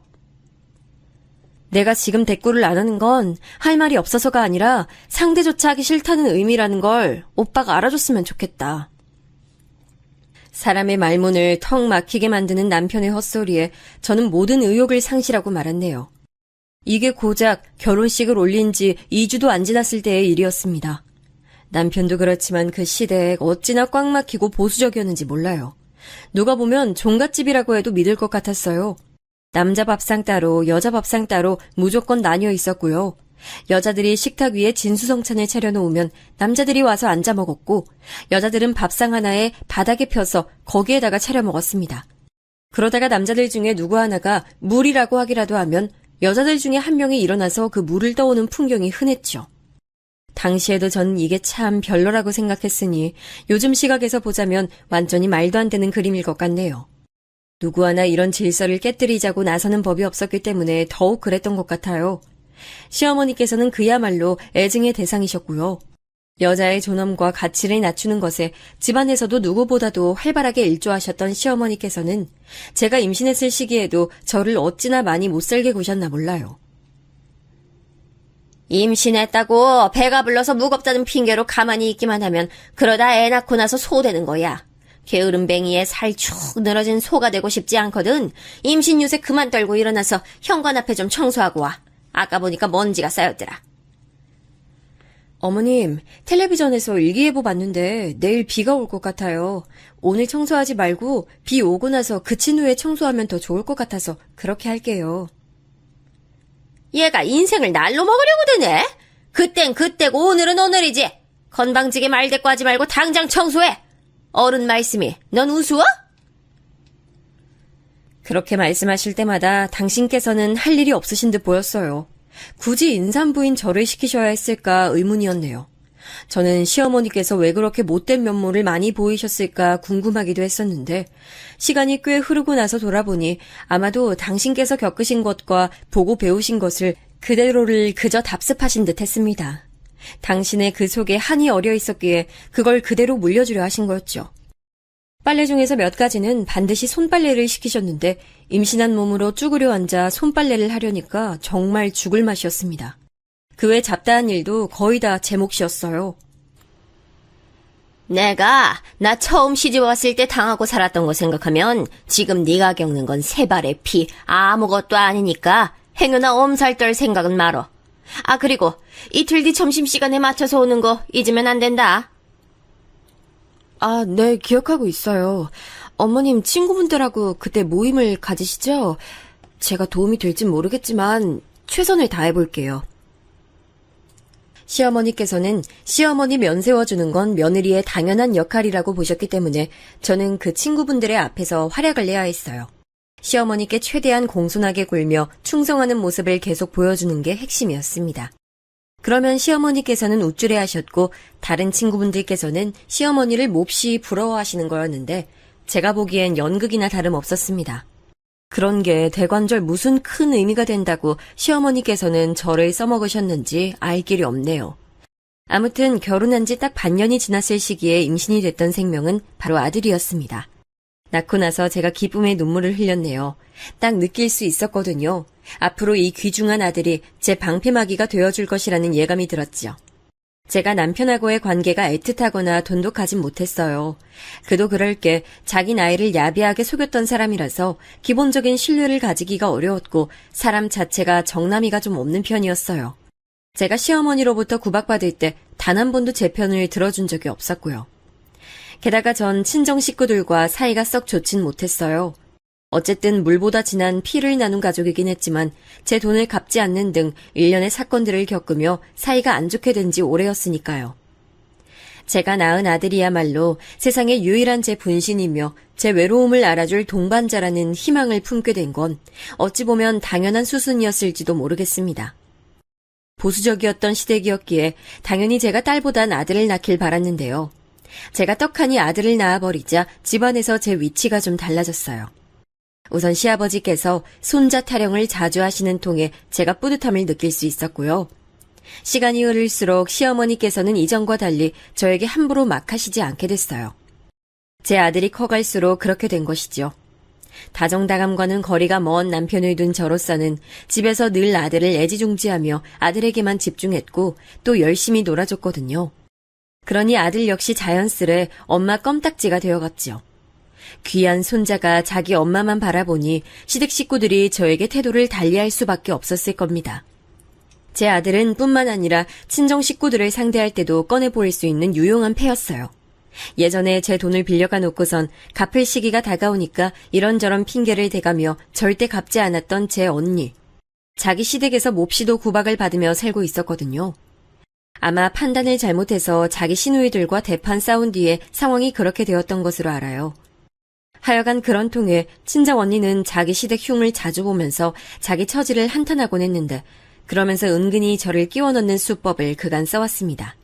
S2: 내가 지금 대꾸를 안 하는 건 할 말이 없어서가 아니라 상대조차 하기 싫다는 의미라는 걸 오빠가 알아줬으면 좋겠다. 사람의 말문을 턱 막히게 만드는 남편의 헛소리에 저는 모든 의욕을 상실하고 말았네요. 이게 고작 결혼식을 올린 지 2주도 안 지났을 때의 일이었습니다. 남편도 그렇지만 그 시대에 어찌나 꽉 막히고 보수적이었는지 몰라요. 누가 보면 종갓집이라고 해도 믿을 것 같았어요. 남자 밥상 따로 여자 밥상 따로 무조건 나뉘어 있었고요. 여자들이 식탁 위에 진수성찬을 차려놓으면 남자들이 와서 앉아 먹었고 여자들은 밥상 하나에 바닥에 펴서 거기에다가 차려 먹었습니다. 그러다가 남자들 중에 누구 하나가 물이라고 하기라도 하면 여자들 중에 한 명이 일어나서 그 물을 떠오는 풍경이 흔했죠. 당시에도 전 이게 참 별로라고 생각했으니 요즘 시각에서 보자면 완전히 말도 안 되는 그림일 것 같네요. 누구 하나 이런 질서를 깨뜨리자고 나서는 법이 없었기 때문에 더욱 그랬던 것 같아요. 시어머니께서는 그야말로 애증의 대상이셨고요. 여자의 존엄과 가치를 낮추는 것에 집안에서도 누구보다도 활발하게 일조하셨던 시어머니께서는 제가 임신했을 시기에도 저를 어찌나 많이 못살게 구셨나 몰라요. 임신했다고 배가 불러서 무겁다는 핑계로 가만히 있기만 하면 그러다 애 낳고 나서 소되는 거야. 게으름뱅이에 살 축 늘어진 소가 되고 싶지 않거든. 임신 유세 그만 떨고 일어나서 현관 앞에 좀 청소하고 와. 아까 보니까 먼지가 쌓였더라. 어머님, 텔레비전에서 일기예보 봤는데 내일 비가 올 것 같아요. 오늘 청소하지 말고 비 오고 나서 그친 후에 청소하면 더 좋을 것 같아서 그렇게 할게요. 얘가 인생을 날로 먹으려고 드네? 그땐 그때고 오늘은 오늘이지. 건방지게 말대꾸 하지 말고 당장 청소해. 어른 말씀이 넌 우스워? 그렇게 말씀하실 때마다 당신께서는 할 일이 없으신 듯 보였어요. 굳이 인산부인 저를 시키셔야 했을까 의문이었네요. 저는 시어머니께서 왜 그렇게 못된 면모를 많이 보이셨을까 궁금하기도 했었는데 시간이 꽤 흐르고 나서 돌아보니 아마도 당신께서 겪으신 것과 보고 배우신 것을 그대로를 그저 답습하신 듯 했습니다. 당신의 그 속에 한이 어려 있었기에 그걸 그대로 물려주려 하신 거였죠. 빨래 중에서 몇 가지는 반드시 손빨래를 시키셨는데 임신한 몸으로 쭈그려 앉아 손빨래를 하려니까 정말 죽을 맛이었습니다. 그 외 잡다한 일도 거의 다 제 몫이었어요. 내가 나 처음 시집 왔을 때 당하고 살았던 거 생각하면 지금 네가 겪는 건 세 발의 피 아무것도 아니니까 행여나 엄살 떨 생각은 말어. 아 그리고 이틀 뒤 점심시간에 맞춰서 오는 거 잊으면 안 된다.
S3: 아, 네, 기억하고 있어요. 어머님 친구분들하고 그때 모임을 가지시죠? 제가 도움이 될진 모르겠지만 최선을 다해볼게요. 시어머니께서는 시어머니 면 세워주는 건 며느리의 당연한 역할이라고 보셨기 때문에 저는 그 친구분들의 앞에서 활약을 해야 했어요. 시어머니께 최대한 공손하게 굴며 충성하는 모습을 계속 보여주는 게 핵심이었습니다. 그러면 시어머니께서는 우쭐해하셨고 다른 친구분들께서는 시어머니를 몹시 부러워하시는 거였는데 제가 보기엔 연극이나 다름없었습니다. 그런 게 대관절 무슨 큰 의미가 된다고 시어머니께서는 저를 써먹으셨는지 알 길이 없네요. 아무튼 결혼한 지 딱 반년이 지났을 시기에 임신이 됐던 생명은 바로 아들이었습니다. 낳고 나서 제가 기쁨의 눈물을 흘렸네요. 딱 느낄 수 있었거든요. 앞으로 이 귀중한 아들이 제 방패막이가 되어줄 것이라는 예감이 들었죠. 제가 남편하고의 관계가 애틋하거나 돈독하진 못했어요. 그도 그럴 게 자기 나이를 야비하게 속였던 사람이라서 기본적인 신뢰를 가지기가 어려웠고 사람 자체가 정남이가 좀 없는 편이었어요. 제가 시어머니로부터 구박받을 때 단 한 번도 제 편을 들어준 적이 없었고요. 게다가 전 친정 식구들과 사이가 썩 좋진 못했어요. 어쨌든 물보다 진한 피를 나눈 가족이긴 했지만 제 돈을 갚지 않는 등 일련의 사건들을 겪으며 사이가 안 좋게 된 지 오래였으니까요. 제가 낳은 아들이야말로 세상의 유일한 제 분신이며 제 외로움을 알아줄 동반자라는 희망을 품게 된 건 어찌 보면 당연한 수순이었을지도 모르겠습니다. 보수적이었던 시댁이었기에 당연히 제가 딸보단 아들을 낳길 바랐는데요. 제가 떡하니 아들을 낳아버리자 집안에서 제 위치가 좀 달라졌어요. 우선 시아버지께서 손자 타령을 자주 하시는 통에 제가 뿌듯함을 느낄 수 있었고요. 시간이 흐를수록 시어머니께서는 이전과 달리 저에게 함부로 막 하시지 않게 됐어요. 제 아들이 커갈수록 그렇게 된 것이죠. 다정다감과는 거리가 먼 남편을 둔 저로서는 집에서 늘 아들을 애지중지하며 아들에게만 집중했고 또 열심히 놀아줬거든요. 그러니 아들 역시 자연스레 엄마 껌딱지가 되어갔죠.
S2: 귀한 손자가 자기 엄마만 바라보니 시댁 식구들이 저에게 태도를 달리할 수밖에 없었을 겁니다. 제 아들은 뿐만 아니라 친정 식구들을 상대할 때도 꺼내 보일 수 있는 유용한 패였어요. 예전에 제 돈을 빌려가 놓고선 갚을 시기가 다가오니까 이런저런 핑계를 대가며 절대 갚지 않았던 제 언니. 자기 시댁에서 몹시도 구박을 받으며 살고 있었거든요. 아마 판단을 잘못해서 자기 시누이들과 대판 싸운 뒤에 상황이 그렇게 되었던 것으로 알아요. 하여간 그런 통에 친정 언니는 자기 시댁 흉을 자주 보면서 자기 처지를 한탄하곤 했는데 그러면서 은근히 저를 끼워 넣는 수법을 그간 써왔습니다.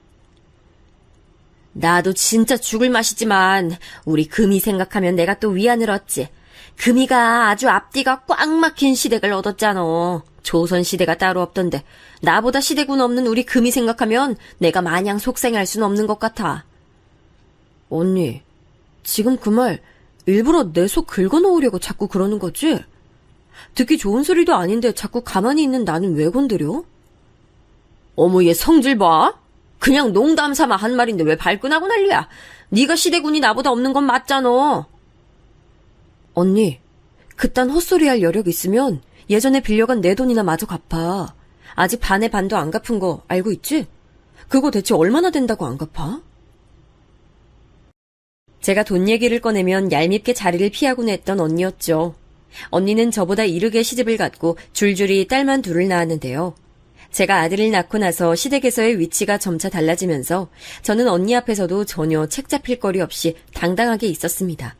S2: 나도 진짜 죽을 맛이지만 우리 금이 생각하면 내가 또 위안을 얻지. 금이가 아주 앞뒤가 꽉 막힌 시댁을 얻었잖아. 조선 시대가 따로 없던데 나보다 시대군 없는 우리 금이 생각하면 내가 마냥 속상해할 순 없는 것 같아.
S3: 언니, 지금 그 말 일부러 내 속 긁어놓으려고 자꾸 그러는 거지? 듣기 좋은 소리도 아닌데 자꾸 가만히 있는 나는 왜 건드려?
S2: 어머 얘 성질 봐. 그냥 농담 삼아 한 말인데 왜 발끈하고 난리야. 네가 시대군이 나보다 없는 건 맞잖아.
S3: 언니, 그딴 헛소리할 여력 있으면 예전에 빌려간 내 돈이나 마저 갚아. 아직 반의 반도 안 갚은 거 알고 있지? 그거 대체 얼마나 된다고 안 갚아?
S2: 제가 돈 얘기를 꺼내면 얄밉게 자리를 피하곤 했던 언니였죠. 언니는 저보다 이르게 시집을 갔고 줄줄이 딸만 둘을 낳았는데요. 제가 아들을 낳고 나서 시댁에서의 위치가 점차 달라지면서 저는 언니 앞에서도 전혀 책 잡힐 거리 없이 당당하게 있었습니다.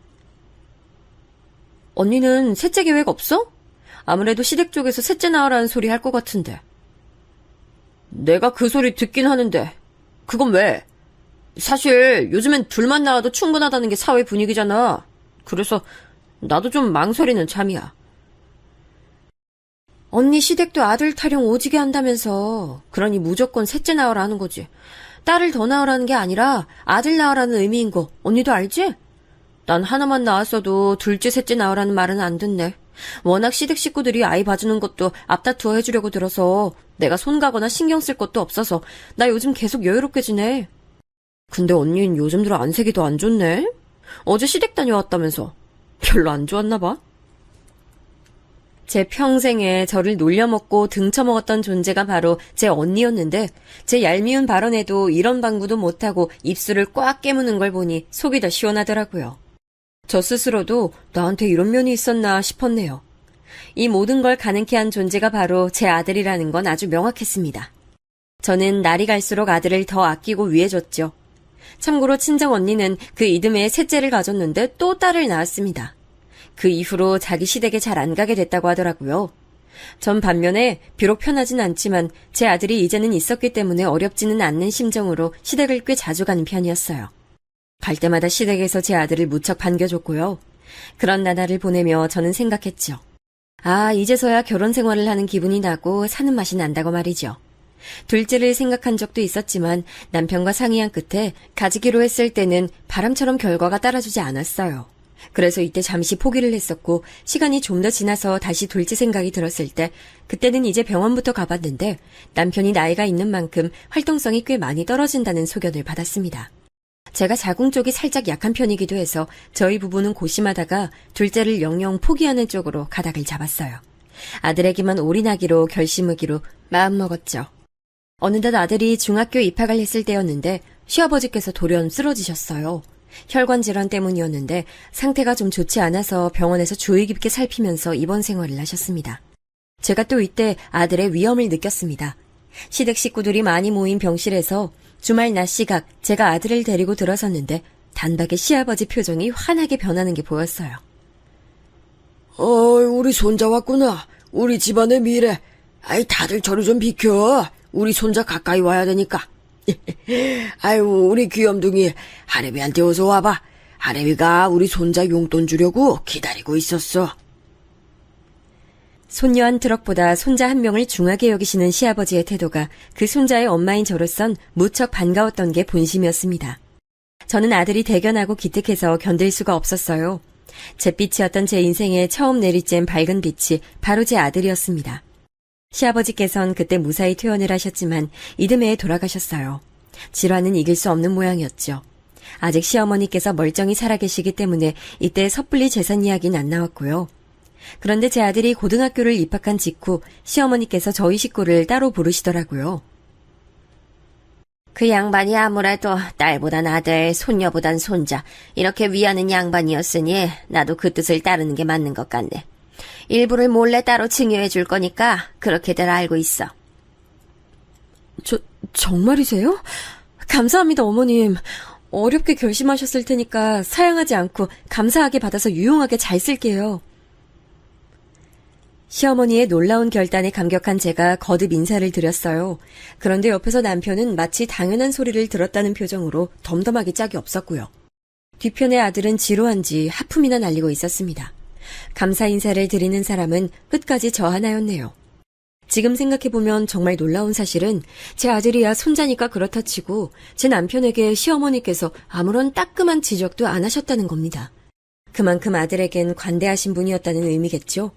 S3: 언니는 셋째 계획 없어? 아무래도 시댁 쪽에서 셋째 낳으라는 소리 할 것 같은데.
S2: 내가 그 소리 듣긴 하는데 그건 왜? 사실 요즘엔 둘만 낳아도 충분하다는 게 사회 분위기잖아. 그래서 나도 좀 망설이는 참이야.
S3: 언니 시댁도 아들 타령 오지게 한다면서. 그러니 무조건 셋째 낳으라 하는 거지. 딸을 더 낳으라는 게 아니라 아들 낳으라는 의미인 거 언니도 알지? 난 하나만 낳았어도 둘째 셋째 낳으라는 말은 안 듣네. 워낙 시댁 식구들이 아이 봐주는 것도 앞다투어 해주려고 들어서 내가 손 가거나 신경 쓸 것도 없어서 나 요즘 계속 여유롭게 지내. 근데 언니는 요즘 들어 안색이 더 안 좋네? 어제 시댁 다녀왔다면서. 별로 안 좋았나 봐.
S2: 제 평생에 저를 놀려먹고 등쳐먹었던 존재가 바로 제 언니였는데 제 얄미운 발언에도 이런 방구도 못하고 입술을 꽉 깨무는 걸 보니 속이 더 시원하더라고요. 저 스스로도 나한테 이런 면이 있었나 싶었네요. 이 모든 걸 가능케 한 존재가 바로 제 아들이라는 건 아주 명확했습니다. 저는 날이 갈수록 아들을 더 아끼고 위해줬죠. 참고로 친정 언니는 그 이듬해에 셋째를 가졌는데 또 딸을 낳았습니다. 그 이후로 자기 시댁에 잘 안 가게 됐다고 하더라고요. 전 반면에 비록 편하진 않지만 제 아들이 이제는 있었기 때문에 어렵지는 않는 심정으로 시댁을 꽤 자주 가는 편이었어요. 갈 때마다 시댁에서 제 아들을 무척 반겨줬고요. 그런 나날을 보내며 저는 생각했죠. 아, 이제서야 결혼 생활을 하는 기분이 나고 사는 맛이 난다고 말이죠. 둘째를 생각한 적도 있었지만 남편과 상의한 끝에 가지기로 했을 때는 바람처럼 결과가 따라주지 않았어요. 그래서 이때 잠시 포기를 했었고 시간이 좀 더 지나서 다시 둘째 생각이 들었을 때 그때는 이제 병원부터 가봤는데 남편이 나이가 있는 만큼 활동성이 꽤 많이 떨어진다는 소견을 받았습니다. 제가 자궁 쪽이 살짝 약한 편이기도 해서 저희 부부는 고심하다가 둘째를 영영 포기하는 쪽으로 가닥을 잡았어요. 아들에게만 올인하기로 결심하기로 마음먹었죠. 어느덧 아들이 중학교 입학을 했을 때였는데 시아버지께서 돌연 쓰러지셨어요. 혈관 질환 때문이었는데 상태가 좀 좋지 않아서 병원에서 주의 깊게 살피면서 입원 생활을 하셨습니다. 제가 또 이때 아들의 위험을 느꼈습니다. 시댁 식구들이 많이 모인 병실에서 주말 낮 시각 제가 아들을 데리고 들어섰는데 단박에 시아버지 표정이 환하게 변하는 게 보였어요.
S3: 우리 손자 왔구나. 우리 집안의 미래. 아이, 다들 저리 좀 비켜. 우리 손자 가까이 와야 되니까. 아유, 우리 귀염둥이 하래비한테 어서 와봐. 하래비가 우리 손자 용돈 주려고 기다리고 있었어.
S2: 손녀 한 트럭보다 손자 한 명을 중하게 여기시는 시아버지의 태도가 그 손자의 엄마인 저로선 무척 반가웠던 게 본심이었습니다. 저는 아들이 대견하고 기특해서 견딜 수가 없었어요. 잿빛이었던 제 인생에 처음 내리쬐은 밝은 빛이 바로 제 아들이었습니다. 시아버지께선 그때 무사히 퇴원을 하셨지만 이듬해에 돌아가셨어요. 질환은 이길 수 없는 모양이었죠. 아직 시어머니께서 멀쩡히 살아계시기 때문에 이때 섣불리 재산 이야기는 안 나왔고요. 그런데 제 아들이 고등학교를 입학한 직후 시어머니께서 저희 식구를 따로 부르시더라고요. 그 양반이 아무래도 딸보단 아들, 손녀보단 손자 이렇게 위하는 양반이었으니 나도 그 뜻을 따르는 게 맞는 것 같네. 일부를 몰래 따로 증여해 줄 거니까 그렇게들 알고 있어.
S3: 정말이세요? 감사합니다, 어머님. 어렵게 결심하셨을 테니까 사양하지 않고 감사하게 받아서 유용하게 잘 쓸게요.
S2: 시어머니의 놀라운 결단에 감격한 제가 거듭 인사를 드렸어요. 그런데 옆에서 남편은 마치 당연한 소리를 들었다는 표정으로 덤덤하기 짝이 없었고요. 뒤편의 아들은 지루한지 하품이나 날리고 있었습니다. 감사 인사를 드리는 사람은 끝까지 저 하나였네요. 지금 생각해보면 정말 놀라운 사실은 제 아들이야 손자니까 그렇다 치고 제 남편에게 시어머니께서 아무런 따끔한 지적도 안 하셨다는 겁니다. 그만큼 아들에겐 관대하신 분이었다는 의미겠죠.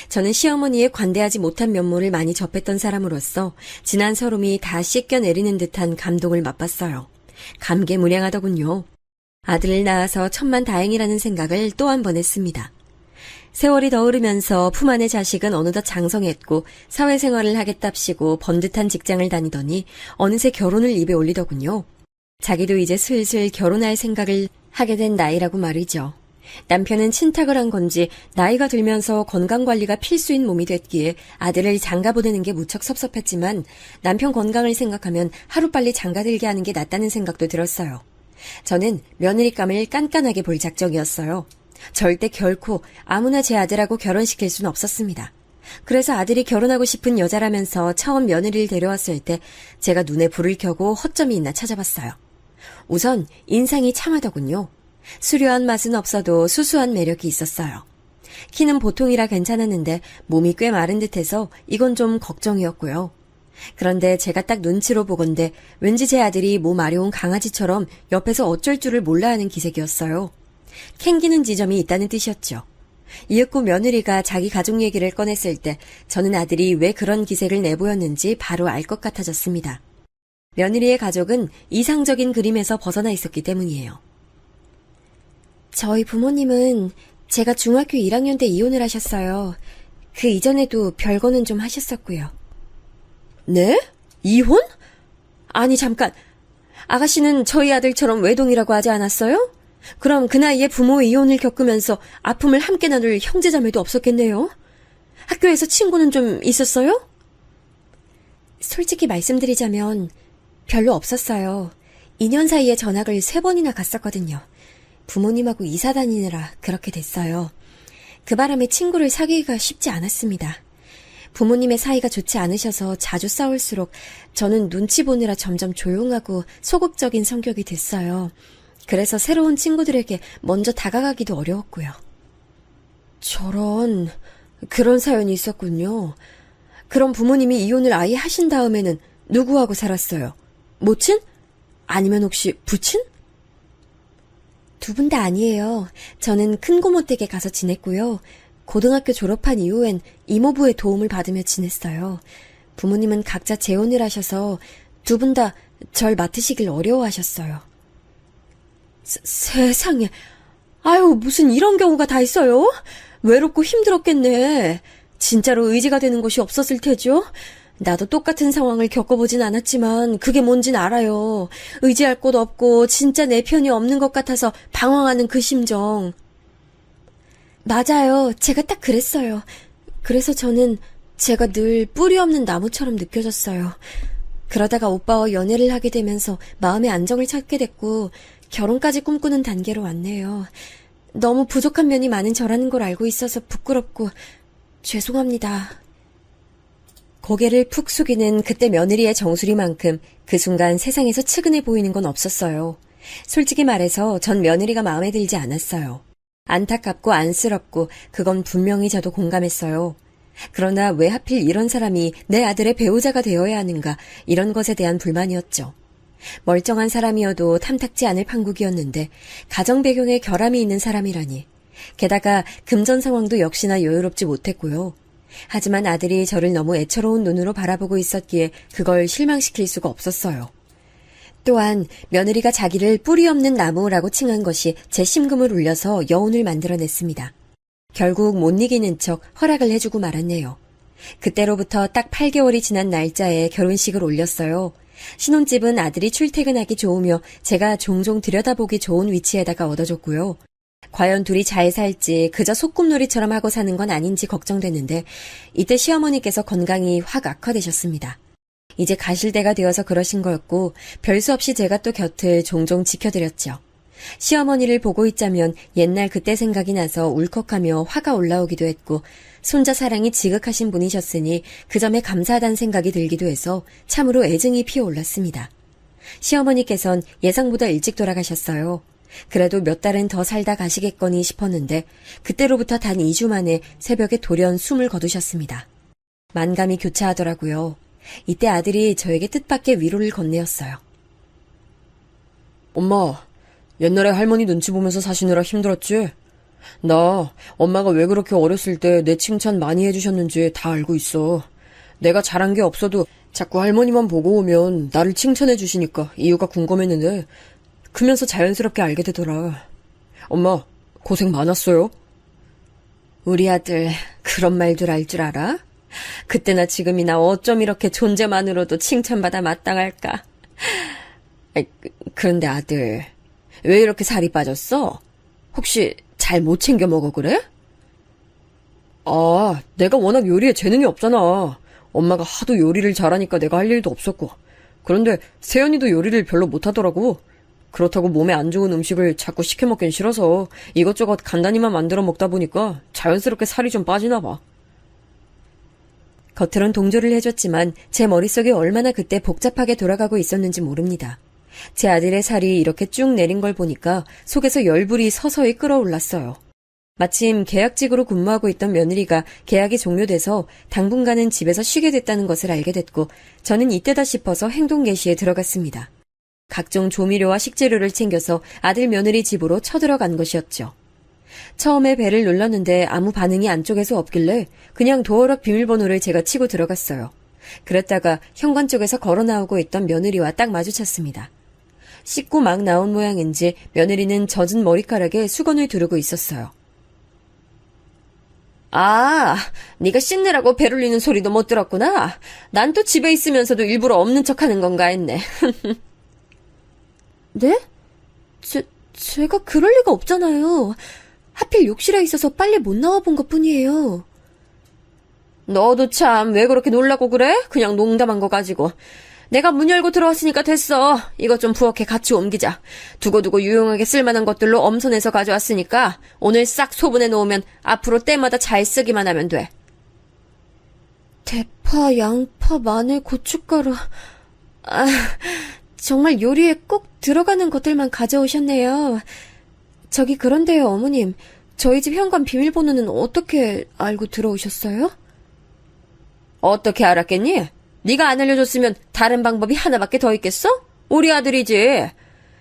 S2: 저는 시어머니의 관대하지 못한 면모를 많이 접했던 사람으로서 지난 서름이 다 씻겨내리는 듯한 감동을 맛봤어요. 감개무량하더군요. 아들을 낳아서 천만다행이라는 생각을 또 한 번 했습니다. 세월이 더 흐르면서 품 안의 자식은 어느덧 장성했고 사회생활을 하겠답시고 번듯한 직장을 다니더니 어느새 결혼을 입에 올리더군요. 자기도 이제 슬슬 결혼할 생각을 하게 된 나이라고 말이죠. 남편은 친탁을 한 건지 나이가 들면서 건강관리가 필수인 몸이 됐기에 아들을 장가 보내는 게 무척 섭섭했지만 남편 건강을 생각하면 하루빨리 장가들게 하는 게 낫다는 생각도 들었어요. 저는 며느리감을 깐깐하게 볼 작정이었어요. 절대 결코 아무나 제 아들하고 결혼시킬 수는 없었습니다. 그래서 아들이 결혼하고 싶은 여자라면서 처음 며느리를 데려왔을 때 제가 눈에 불을 켜고 허점이 있나 찾아봤어요. 우선 인상이 참하더군요. 수려한 맛은 없어도 수수한 매력이 있었어요. 키는 보통이라 괜찮았는데 몸이 꽤 마른 듯해서 이건 좀 걱정이었고요. 그런데 제가 딱 눈치로 보건대 왠지 제 아들이 몸 아려운 강아지처럼 옆에서 어쩔 줄을 몰라 하는 기색이었어요. 캥기는 지점이 있다는 뜻이었죠. 이윽고 며느리가 자기 가족 얘기를 꺼냈을 때 저는 아들이 왜 그런 기색을 내보였는지 바로 알 것 같아졌습니다. 며느리의 가족은 이상적인 그림에서 벗어나 있었기 때문이에요. 저희 부모님은 제가 중학교 1학년 때 이혼을 하셨어요. 그 이전에도 별거는 좀 하셨었고요.
S3: 네? 이혼? 아니 잠깐, 아가씨는 저희 아들처럼 외동이라고 하지 않았어요? 그럼 그 나이에 부모 이혼을 겪으면서 아픔을 함께 나눌 형제자매도 없었겠네요? 학교에서 친구는 좀 있었어요?
S2: 솔직히 말씀드리자면 별로 없었어요. 2년 사이에 전학을 3번이나 갔었거든요. 부모님하고 이사 다니느라 그렇게 됐어요. 그 바람에 친구를 사귀기가 쉽지 않았습니다. 부모님의 사이가 좋지 않으셔서 자주 싸울수록 저는 눈치 보느라 점점 조용하고 소극적인 성격이 됐어요. 그래서 새로운 친구들에게 먼저 다가가기도 어려웠고요.
S3: 저런, 그런 사연이 있었군요. 그럼 부모님이 이혼을 아예 하신 다음에는 누구하고 살았어요? 모친? 아니면 혹시 부친?
S2: 두 분 다 아니에요. 저는 큰 고모 댁에 가서 지냈고요. 고등학교 졸업한 이후엔 이모부의 도움을 받으며 지냈어요. 부모님은 각자 재혼을 하셔서 두 분 다 절 맡으시길 어려워하셨어요.
S3: 세상에. 아유, 무슨 이런 경우가 다 있어요? 외롭고 힘들었겠네. 진짜로 의지가 되는 곳이 없었을 테죠? 나도 똑같은 상황을 겪어보진 않았지만 그게 뭔진 알아요. 의지할 곳 없고 진짜 내 편이 없는 것 같아서 방황하는 그 심정.
S2: 맞아요. 제가 딱 그랬어요. 그래서 저는 제가 늘 뿌리 없는 나무처럼 느껴졌어요. 그러다가 오빠와 연애를 하게 되면서 마음의 안정을 찾게 됐고 결혼까지 꿈꾸는 단계로 왔네요. 너무 부족한 면이 많은 저라는 걸 알고 있어서 부끄럽고 죄송합니다.
S3: 고개를 푹 숙이는 그때 며느리의 정수리만큼 그 순간 세상에서 측은해 보이는 건 없었어요. 솔직히 말해서 전 며느리가 마음에 들지 않았어요. 안타깝고 안쓰럽고 그건 분명히 저도 공감했어요. 그러나 왜 하필 이런 사람이 내 아들의 배우자가 되어야 하는가, 이런 것에 대한 불만이었죠. 멀쩡한 사람이어도 탐탁지 않을 판국이었는데 가정 배경에 결함이 있는 사람이라니. 게다가 금전 상황도 역시나 여유롭지 못했고요. 하지만 아들이 저를 너무 애처로운 눈으로 바라보고 있었기에 그걸 실망시킬 수가 없었어요.
S2: 또한 며느리가 자기를 뿌리 없는 나무라고 칭한 것이 제 심금을 울려서 여운을 만들어냈습니다. 결국 못 이기는 척 허락을 해주고 말았네요. 그때로부터 딱 8개월이 지난 날짜에 결혼식을 올렸어요. 신혼집은 아들이 출퇴근하기 좋으며 제가 종종 들여다보기 좋은 위치에다가 얻어줬고요. 과연 둘이 잘 살지 그저 소꿉놀이처럼 하고 사는 건 아닌지 걱정됐는데 이때 시어머니께서 건강이 확 악화되셨습니다. 이제 가실 때가 되어서 그러신 거였고 별수 없이 제가 또 곁을 종종 지켜드렸죠. 시어머니를 보고 있자면 옛날 그때 생각이 나서 울컥하며 화가 올라오기도 했고 손자 사랑이 지극하신 분이셨으니 그 점에 감사하다는 생각이 들기도 해서 참으로 애증이 피어올랐습니다. 시어머니께선 예상보다 일찍 돌아가셨어요. 그래도 몇 달은 더 살다 가시겠거니 싶었는데 그때로부터 단 2주 만에 새벽에 돌연 숨을 거두셨습니다. 만감이 교차하더라고요. 이때 아들이 저에게 뜻밖의 위로를 건네었어요.
S3: 엄마, 옛날에 할머니 눈치 보면서 사시느라 힘들었지? 나 엄마가 왜 그렇게 어렸을 때 내 칭찬 많이 해주셨는지 다 알고 있어. 내가 잘한 게 없어도 자꾸 할머니만 보고 오면 나를 칭찬해 주시니까 이유가 궁금했는데 크면서 자연스럽게 알게 되더라. 엄마, 고생 많았어요.
S2: 우리 아들 그런 말들 알 줄 알아? 그때나 지금이나 어쩜 이렇게 존재만으로도 칭찬받아 마땅할까? 그런데 아들, 왜 이렇게 살이 빠졌어? 혹시 잘 못 챙겨 먹어 그래?
S3: 아, 내가 워낙 요리에 재능이 없잖아. 엄마가 하도 요리를 잘하니까 내가 할 일도 없었고. 그런데 세연이도 요리를 별로 못하더라고. 그렇다고 몸에 안 좋은 음식을 자꾸 시켜 먹긴 싫어서 이것저것 간단히만 만들어 먹다 보니까 자연스럽게 살이 좀 빠지나 봐.
S2: 겉으론 동조를 해줬지만 제 머릿속에 얼마나 그때 복잡하게 돌아가고 있었는지 모릅니다. 제 아들의 살이 이렇게 쭉 내린 걸 보니까 속에서 열불이 서서히 끓어올랐어요. 마침 계약직으로 근무하고 있던 며느리가 계약이 종료돼서 당분간은 집에서 쉬게 됐다는 것을 알게 됐고 저는 이때다 싶어서 행동 개시에 들어갔습니다. 각종 조미료와 식재료를 챙겨서 아들 며느리 집으로 쳐들어간 것이었죠. 처음에 벨을 눌렀는데 아무 반응이 안쪽에서 없길래 그냥 도어락 비밀번호를 제가 치고 들어갔어요. 그랬다가 현관 쪽에서 걸어 나오고 있던 며느리와 딱 마주쳤습니다. 씻고 막 나온 모양인지 며느리는 젖은 머리카락에 수건을 두르고 있었어요. 아, 네가 씻느라고 벨 울리는 소리도 못 들었구나. 난 또 집에 있으면서도 일부러 없는 척하는 건가 했네. 네? 제가 그럴 리가 없잖아요. 하필 욕실에 있어서 빨리 못 나와본 것뿐이에요. 너도 참 왜 그렇게 놀라고 그래? 그냥 농담한 거 가지고. 내가 문 열고 들어왔으니까 됐어. 이것 좀 부엌에 같이 옮기자. 두고두고 유용하게 쓸만한 것들로 엄선해서 가져왔으니까 오늘 싹 소분해 놓으면 앞으로 때마다 잘 쓰기만 하면 돼. 대파, 양파, 마늘, 고춧가루. 아, 정말 요리에 꼭 들어가는 것들만 가져오셨네요. 저기 그런데요, 어머님. 저희 집 현관 비밀번호는 어떻게 알고 들어오셨어요? 어떻게 알았겠니? 네가 안 알려줬으면 다른 방법이 하나밖에 더 있겠어? 우리 아들이지.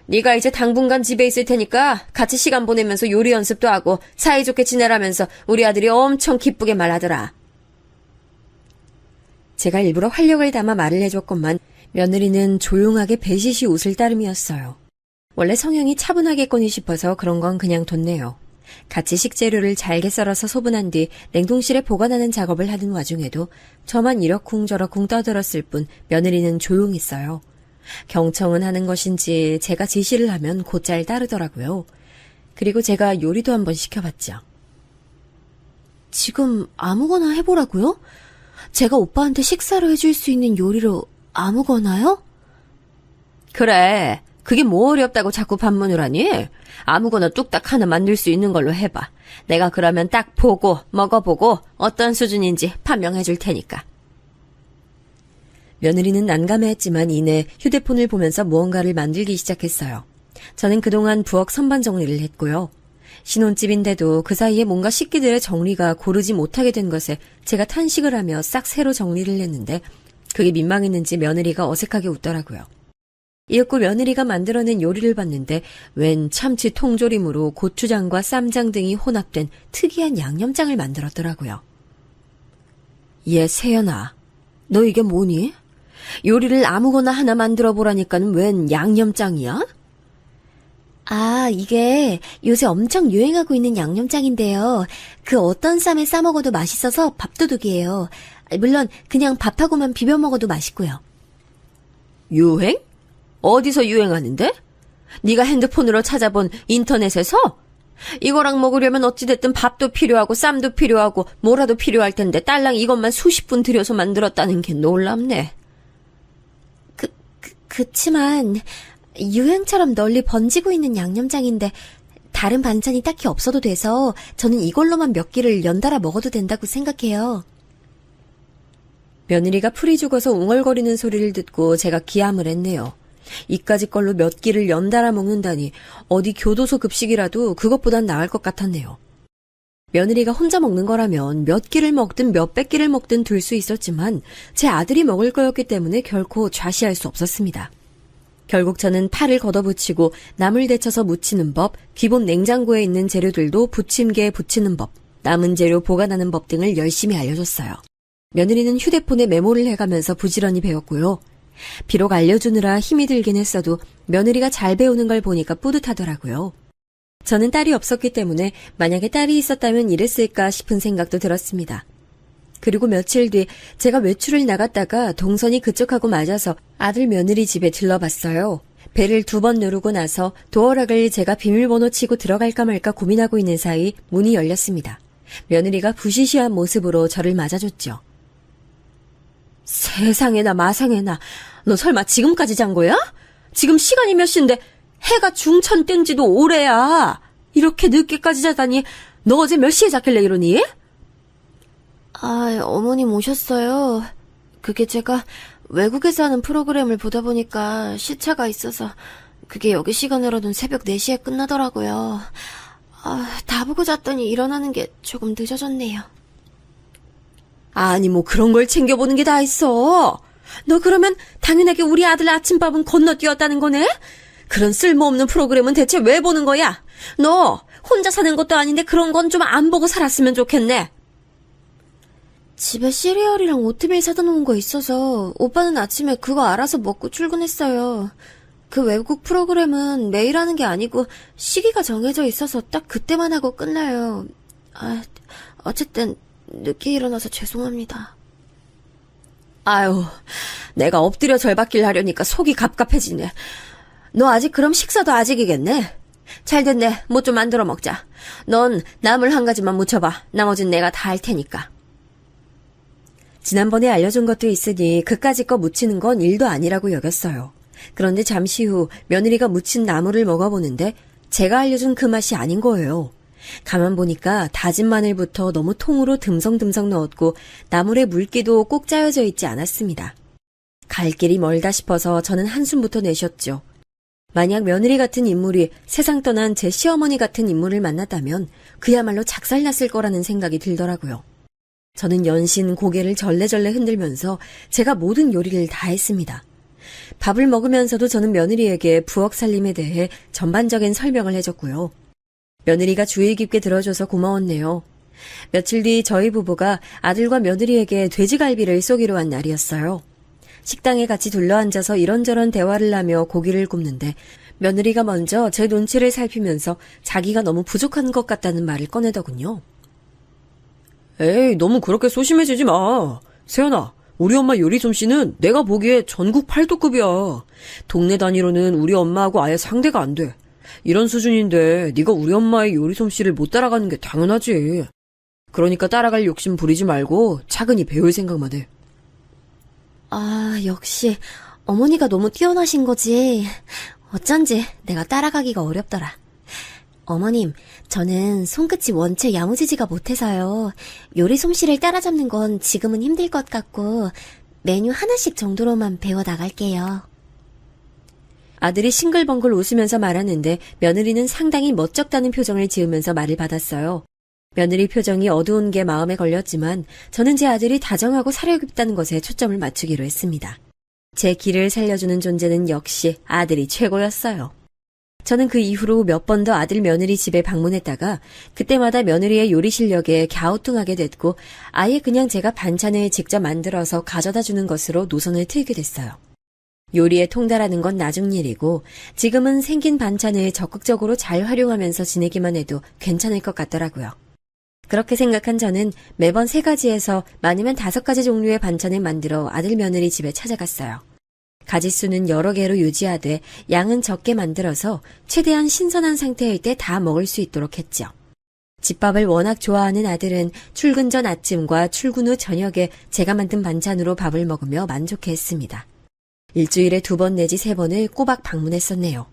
S2: 네가 이제 당분간 집에 있을 테니까 같이 시간 보내면서 요리 연습도 하고 사이좋게 지내라면서 우리 아들이 엄청 기쁘게 말하더라. 제가 일부러 활력을 담아 말을 해줬건만 며느리는 조용하게 배시시 웃을 따름이었어요. 원래 성향이 차분하겠거니 싶어서 그런 건 그냥 뒀네요. 같이 식재료를 잘게 썰어서 소분한 뒤 냉동실에 보관하는 작업을 하는 와중에도 저만 이러쿵저러쿵 떠들었을 뿐 며느리는 조용했어요. 경청은 하는 것인지 제가 지시를 하면 곧잘 따르더라고요. 그리고 제가 요리도 한번 시켜봤죠. 지금 아무거나 해보라고요? 제가 오빠한테 식사를 해줄 수 있는 요리로 아무거나요? 그래. 그게 뭐 어렵다고 자꾸 반문을 하니? 아무거나 뚝딱 하나 만들 수 있는 걸로 해봐. 내가 그러면 딱 보고 먹어보고 어떤 수준인지 판명해 줄 테니까. 며느리는 난감해했지만 이내 휴대폰을 보면서 무언가를 만들기 시작했어요. 저는 그동안 부엌 선반 정리를 했고요. 신혼집인데도 그 사이에 뭔가 식기들의 정리가 고르지 못하게 된 것에 제가 탄식을 하며 싹 새로 정리를 했는데 그게 민망했는지 며느리가 어색하게 웃더라고요. 이윽고 며느리가 만들어낸 요리를 봤는데 웬 참치 통조림으로 고추장과 쌈장 등이 혼합된 특이한 양념장을 만들었더라고요. 얘 세연아, 너 이게 뭐니?
S3: 요리를 아무거나 하나 만들어 보라니까는 웬 양념장이야?
S2: 아, 이게 요새 엄청 유행하고 있는 양념장인데요. 그 어떤 쌈에 싸 먹어도 맛있어서 밥도둑이에요. 물론 그냥 밥하고만 비벼 먹어도 맛있고요.
S3: 유행? 어디서 유행하는데? 네가 핸드폰으로 찾아본 인터넷에서? 이거랑 먹으려면 어찌됐든 밥도 필요하고 쌈도 필요하고 뭐라도 필요할 텐데 딸랑 이것만 수십 분 들여서 만들었다는 게 놀랍네.
S2: 그치만 유행처럼 널리 번지고 있는 양념장인데 다른 반찬이 딱히 없어도 돼서 저는 이걸로만 몇 끼를 연달아 먹어도 된다고 생각해요.
S3: 며느리가 풀이 죽어서 웅얼거리는 소리를 듣고 제가 기함을 했네요. 이까짓 걸로 몇 끼를 연달아 먹는다니 어디 교도소 급식이라도 그것보단 나을 것 같았네요. 며느리가 혼자 먹는 거라면 몇 끼를 먹든 몇백 끼를 먹든 둘 수 있었지만 제 아들이 먹을 거였기 때문에 결코 좌시할 수 없었습니다. 결국 저는 파를 걷어붙이고 나물 데쳐서 무치는 법, 기본 냉장고에 있는 재료들도 부침개에 부치는 법, 남은 재료 보관하는 법 등을 열심히 알려줬어요. 며느리는 휴대폰에 메모를 해가면서 부지런히 배웠고요. 비록 알려주느라 힘이 들긴 했어도 며느리가 잘 배우는 걸 보니까 뿌듯하더라고요. 저는 딸이 없었기 때문에 만약에 딸이 있었다면 이랬을까 싶은 생각도 들었습니다. 그리고 며칠 뒤 제가 외출을 나갔다가 동선이 그쪽하고 맞아서 아들 며느리 집에 들러봤어요. 배를 2번 누르고 나서 도어락을 제가 비밀번호 치고 들어갈까 말까 고민하고 있는 사이 문이 열렸습니다. 며느리가 부시시한 모습으로 저를 맞아줬죠. 세상에나 마상에나, 너 설마 지금까지 잔 거야? 지금 시간이 몇 시인데 해가 중천 뜬 지도 오래야. 이렇게 늦게까지 자다니 너 어제 몇 시에 잤길래 이러니?
S2: 아, 어머님 오셨어요. 그게 제가 외국에서 하는 프로그램을 보다 보니까 시차가 있어서 그게 여기 시간으로는 새벽 4시에 끝나더라고요. 아, 다 보고 잤더니 일어나는 게 조금 늦어졌네요.
S3: 아니 뭐 그런 걸 챙겨보는 게 다 있어. 너 그러면 당연하게 우리 아들 아침밥은 건너뛰었다는 거네? 그런 쓸모없는 프로그램은 대체 왜 보는 거야? 너 혼자 사는 것도 아닌데 그런 건 좀 안 보고 살았으면 좋겠네.
S2: 집에 시리얼이랑 오트밀 사다 놓은 거 있어서 오빠는 아침에 그거 알아서 먹고 출근했어요. 그 외국 프로그램은 매일 하는 게 아니고 시기가 정해져 있어서 딱 그때만 하고 끝나요. 아, 어쨌든 늦게 일어나서 죄송합니다.
S3: 아유, 내가 엎드려 절받길 하려니까 속이 갑갑해지네. 너 아직 그럼 식사도 아직이겠네. 잘 됐네. 뭐 좀 만들어 먹자. 넌 나물 한 가지만 무쳐봐. 나머진 내가 다 할 테니까. 지난번에 알려준 것도 있으니 그까짓 거 무치는 건 일도 아니라고 여겼어요. 그런데 잠시 후 며느리가 무친 나물을 먹어보는데 제가 알려준 그 맛이 아닌 거예요. 가만 보니까 다진 마늘부터 너무 통으로 듬성듬성 넣었고 나물에 물기도 꼭 짜여져 있지 않았습니다. 갈 길이 멀다 싶어서 저는 한숨부터 내쉬었죠. 만약 며느리 같은 인물이 세상 떠난 제 시어머니 같은 인물을 만났다면 그야말로 작살났을 거라는 생각이 들더라고요. 저는 연신 고개를 절레절레 흔들면서 제가 모든 요리를 다 했습니다. 밥을 먹으면서도 저는 며느리에게 부엌 살림에 대해 전반적인 설명을 해줬고요. 며느리가 주의 깊게 들어줘서 고마웠네요. 며칠 뒤 저희 부부가 아들과 며느리에게 돼지갈비를 쏘기로 한 날이었어요. 식당에 같이 둘러앉아서 이런저런 대화를 하며 고기를 굽는데 며느리가 먼저 제 눈치를 살피면서 자기가 너무 부족한 것 같다는 말을 꺼내더군요. 에이, 너무 그렇게 소심해지지 마. 세연아, 우리 엄마 요리 솜씨는 내가 보기에 전국 8도급이야. 동네 단위로는 우리 엄마하고 아예 상대가 안 돼. 이런 수준인데 네가 우리 엄마의 요리 솜씨를 못 따라가는 게 당연하지. 그러니까 따라갈 욕심 부리지 말고 차근히 배울 생각만 해.
S2: 아, 역시 어머니가 너무 뛰어나신 거지. 어쩐지 내가 따라가기가 어렵더라. 어머님, 저는 손끝이 원체 야무지지가 못해서요. 요리 솜씨를 따라잡는 건 지금은 힘들 것 같고 메뉴 하나씩 정도로만 배워 나갈게요.
S3: 아들이 싱글벙글 웃으면서 말하는데 며느리는 상당히 멋쩍다는 표정을 지으면서 말을 받았어요. 며느리 표정이 어두운 게 마음에 걸렸지만 저는 제 아들이 다정하고 사려 깊다는 것에 초점을 맞추기로 했습니다. 제 길을 살려주는 존재는 역시 아들이 최고였어요.
S2: 저는 그 이후로 몇 번 더 아들 며느리 집에 방문했다가 그때마다 며느리의 요리 실력에 갸우뚱하게 됐고 아예 그냥 제가 반찬을 직접 만들어서 가져다 주는 것으로 노선을 틀게 됐어요. 요리에 통달하는 건 나중 일이고 지금은 생긴 반찬을 적극적으로 잘 활용하면서 지내기만 해도 괜찮을 것 같더라고요. 그렇게 생각한 저는 매번 3가지에서 많으면 5가지 종류의 반찬을 만들어 아들 며느리 집에 찾아갔어요. 가짓수는 여러 개로 유지하되 양은 적게 만들어서 최대한 신선한 상태일 때 다 먹을 수 있도록 했죠. 집밥을 워낙 좋아하는 아들은 출근 전 아침과 출근 후 저녁에 제가 만든 반찬으로 밥을 먹으며 만족해했습니다. 일주일에 2번 내지 3번을 꼬박 방문했었네요.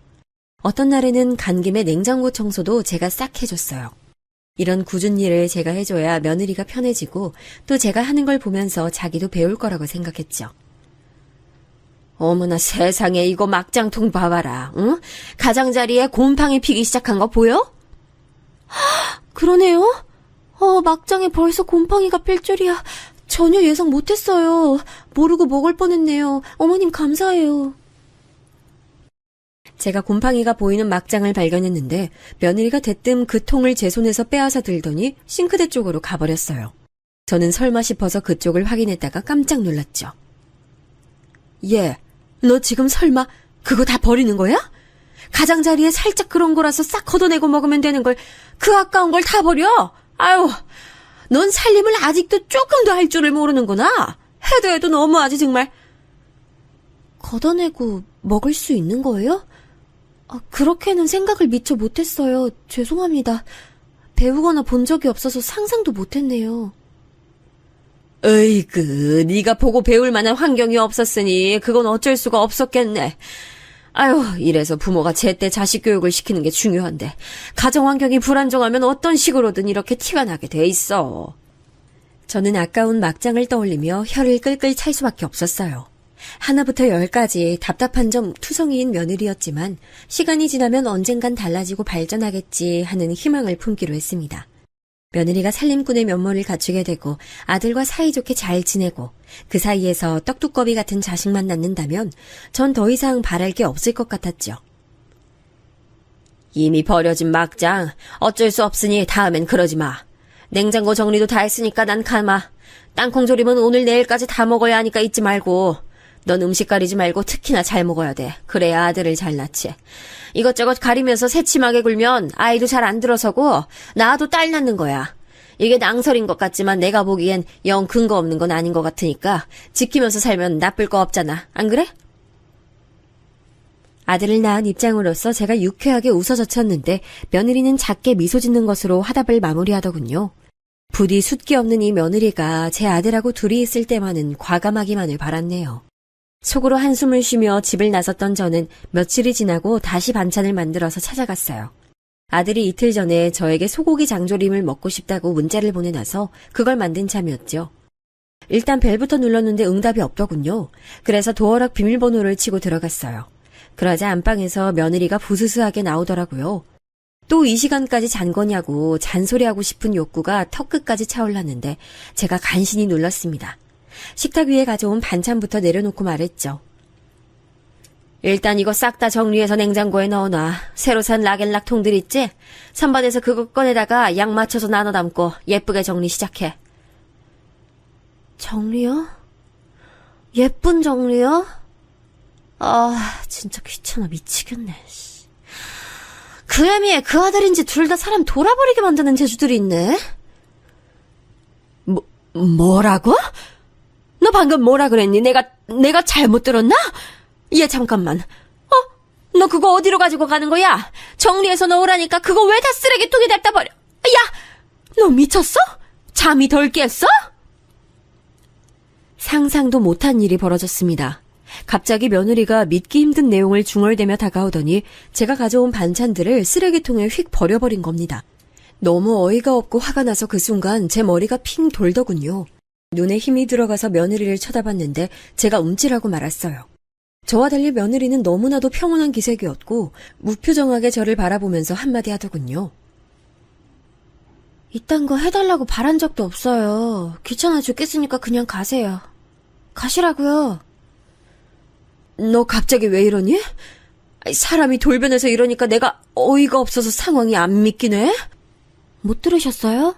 S2: 어떤 날에는 간 김에 냉장고 청소도 제가 싹 해줬어요. 이런 굳은 일을 제가 해줘야 며느리가 편해지고 또 제가 하는 걸 보면서 자기도 배울 거라고 생각했죠. 어머나 세상에 이거 막장통 봐봐라. 응? 가장자리에 곰팡이 피기 시작한 거 보여? 그러네요. 막장에 벌써 곰팡이가 필 줄이야. 전혀 예상 못했어요. 모르고 먹을 뻔했네요. 어머님 감사해요. 제가 곰팡이가 보이는 막장을 발견했는데 며느리가 대뜸 그 통을 제 손에서 빼앗아 들더니 싱크대 쪽으로 가버렸어요. 저는 설마 싶어서 그쪽을 확인했다가 깜짝 놀랐죠. 얘, 너 지금 설마 그거 다 버리는 거야? 가장자리에 살짝 그런 거라서 싹 걷어내고 먹으면 되는 걸 그 아까운 걸 다 버려? 아유, 넌 살림을 아직도 조금 더 할 줄을 모르는구나. 해도 너무하지 정말. 걷어내고 먹을 수 있는 거예요? 그렇게는 생각을 미처 못했어요. 죄송합니다. 배우거나 본 적이 없어서 상상도 못했네요. 으이그, 네가 보고 배울 만한 환경이 없었으니 그건 어쩔 수가 없었겠네. 아유, 이래서 부모가 제때 자식 교육을 시키는 게 중요한데 가정 환경이 불안정하면 어떤 식으로든 이렇게 티가 나게 돼 있어. 저는 아까운 막장을 떠올리며 혀를 끌끌 찰 수밖에 없었어요. 하나부터 10까지 답답한 점 투성이인 며느리였지만 시간이 지나면 언젠간 달라지고 발전하겠지 하는 희망을 품기로 했습니다. 며느리가 살림꾼의 면모를 갖추게 되고 아들과 사이좋게 잘 지내고 그 사이에서 떡두꺼비 같은 자식만 낳는다면 전 더 이상 바랄 게 없을 것 같았죠. 이미 버려진 막장 어쩔 수 없으니 다음엔 그러지 마. 냉장고 정리도 다 했으니까 난 가마. 땅콩 조림은 오늘 내일까지 다 먹어야 하니까 잊지 말고. 넌 음식 가리지 말고 특히나 잘 먹어야 돼. 그래야 아들을 잘 낳지. 이것저것 가리면서 새침하게 굴면 아이도 잘 안 들어서고 낳아도 딸 낳는 거야. 이게 낭설인 것 같지만 내가 보기엔 영 근거 없는 건 아닌 것 같으니까 지키면서 살면 나쁠 거 없잖아. 안 그래? 아들을 낳은 입장으로서 제가 유쾌하게 웃어젖혔는데 며느리는 작게 미소 짓는 것으로 화답을 마무리하더군요. 부디 숫기 없는 이 며느리가 제 아들하고 둘이 있을 때만은 과감하기만을 바랐네요. 속으로 한숨을 쉬며 집을 나섰던 저는 며칠이 지나고 다시 반찬을 만들어서 찾아갔어요. 아들이 이틀 전에 저에게 소고기 장조림을 먹고 싶다고 문자를 보내놔서 그걸 만든 참이었죠. 일단 벨부터 눌렀는데 응답이 없더군요. 그래서 도어락 비밀번호를 치고 들어갔어요. 그러자 안방에서 며느리가 부스스하게 나오더라고요. 또 이 시간까지 잔 거냐고 잔소리하고 싶은 욕구가 턱끝까지 차올랐는데 제가 간신히 눌렀습니다. 식탁 위에 가져온 반찬부터 내려놓고 말했죠. 일단 이거 싹 다 정리해서 냉장고에 넣어놔. 새로 산 락앤락 통들 있지? 선반에서 그거 꺼내다가 양 맞춰서 나눠 담고 예쁘게 정리 시작해. 정리요? 예쁜 정리요? 진짜 귀찮아 미치겠네. 그 애미에 그 아들인지 둘 다 사람 돌아버리게 만드는 재주들이 있네. 뭐라고? 너 방금 뭐라 그랬니? 내가 잘못 들었나? 얘 잠깐만. 너 그거 어디로 가지고 가는 거야? 정리해서 넣으라니까 그거 왜 다 쓰레기통에 냅다 버려? 야! 너 미쳤어? 잠이 덜 깼어? 상상도 못한 일이 벌어졌습니다. 갑자기 며느리가 믿기 힘든 내용을 중얼대며 다가오더니 제가 가져온 반찬들을 쓰레기통에 휙 버려버린 겁니다. 너무 어이가 없고 화가 나서 그 순간 제 머리가 핑 돌더군요. 눈에 힘이 들어가서 며느리를 쳐다봤는데 제가 움찔하고 말았어요. 저와 달리 며느리는 너무나도 평온한 기색이었고 무표정하게 저를 바라보면서 한마디 하더군요. 이딴 거 해달라고 바란 적도 없어요. 귀찮아 죽겠으니까 그냥 가세요. 가시라고요. 너 갑자기 왜 이러니?
S3: 사람이 돌변해서 이러니까 내가 어이가 없어서 상황이 안 믿기네?
S2: 못 들으셨어요?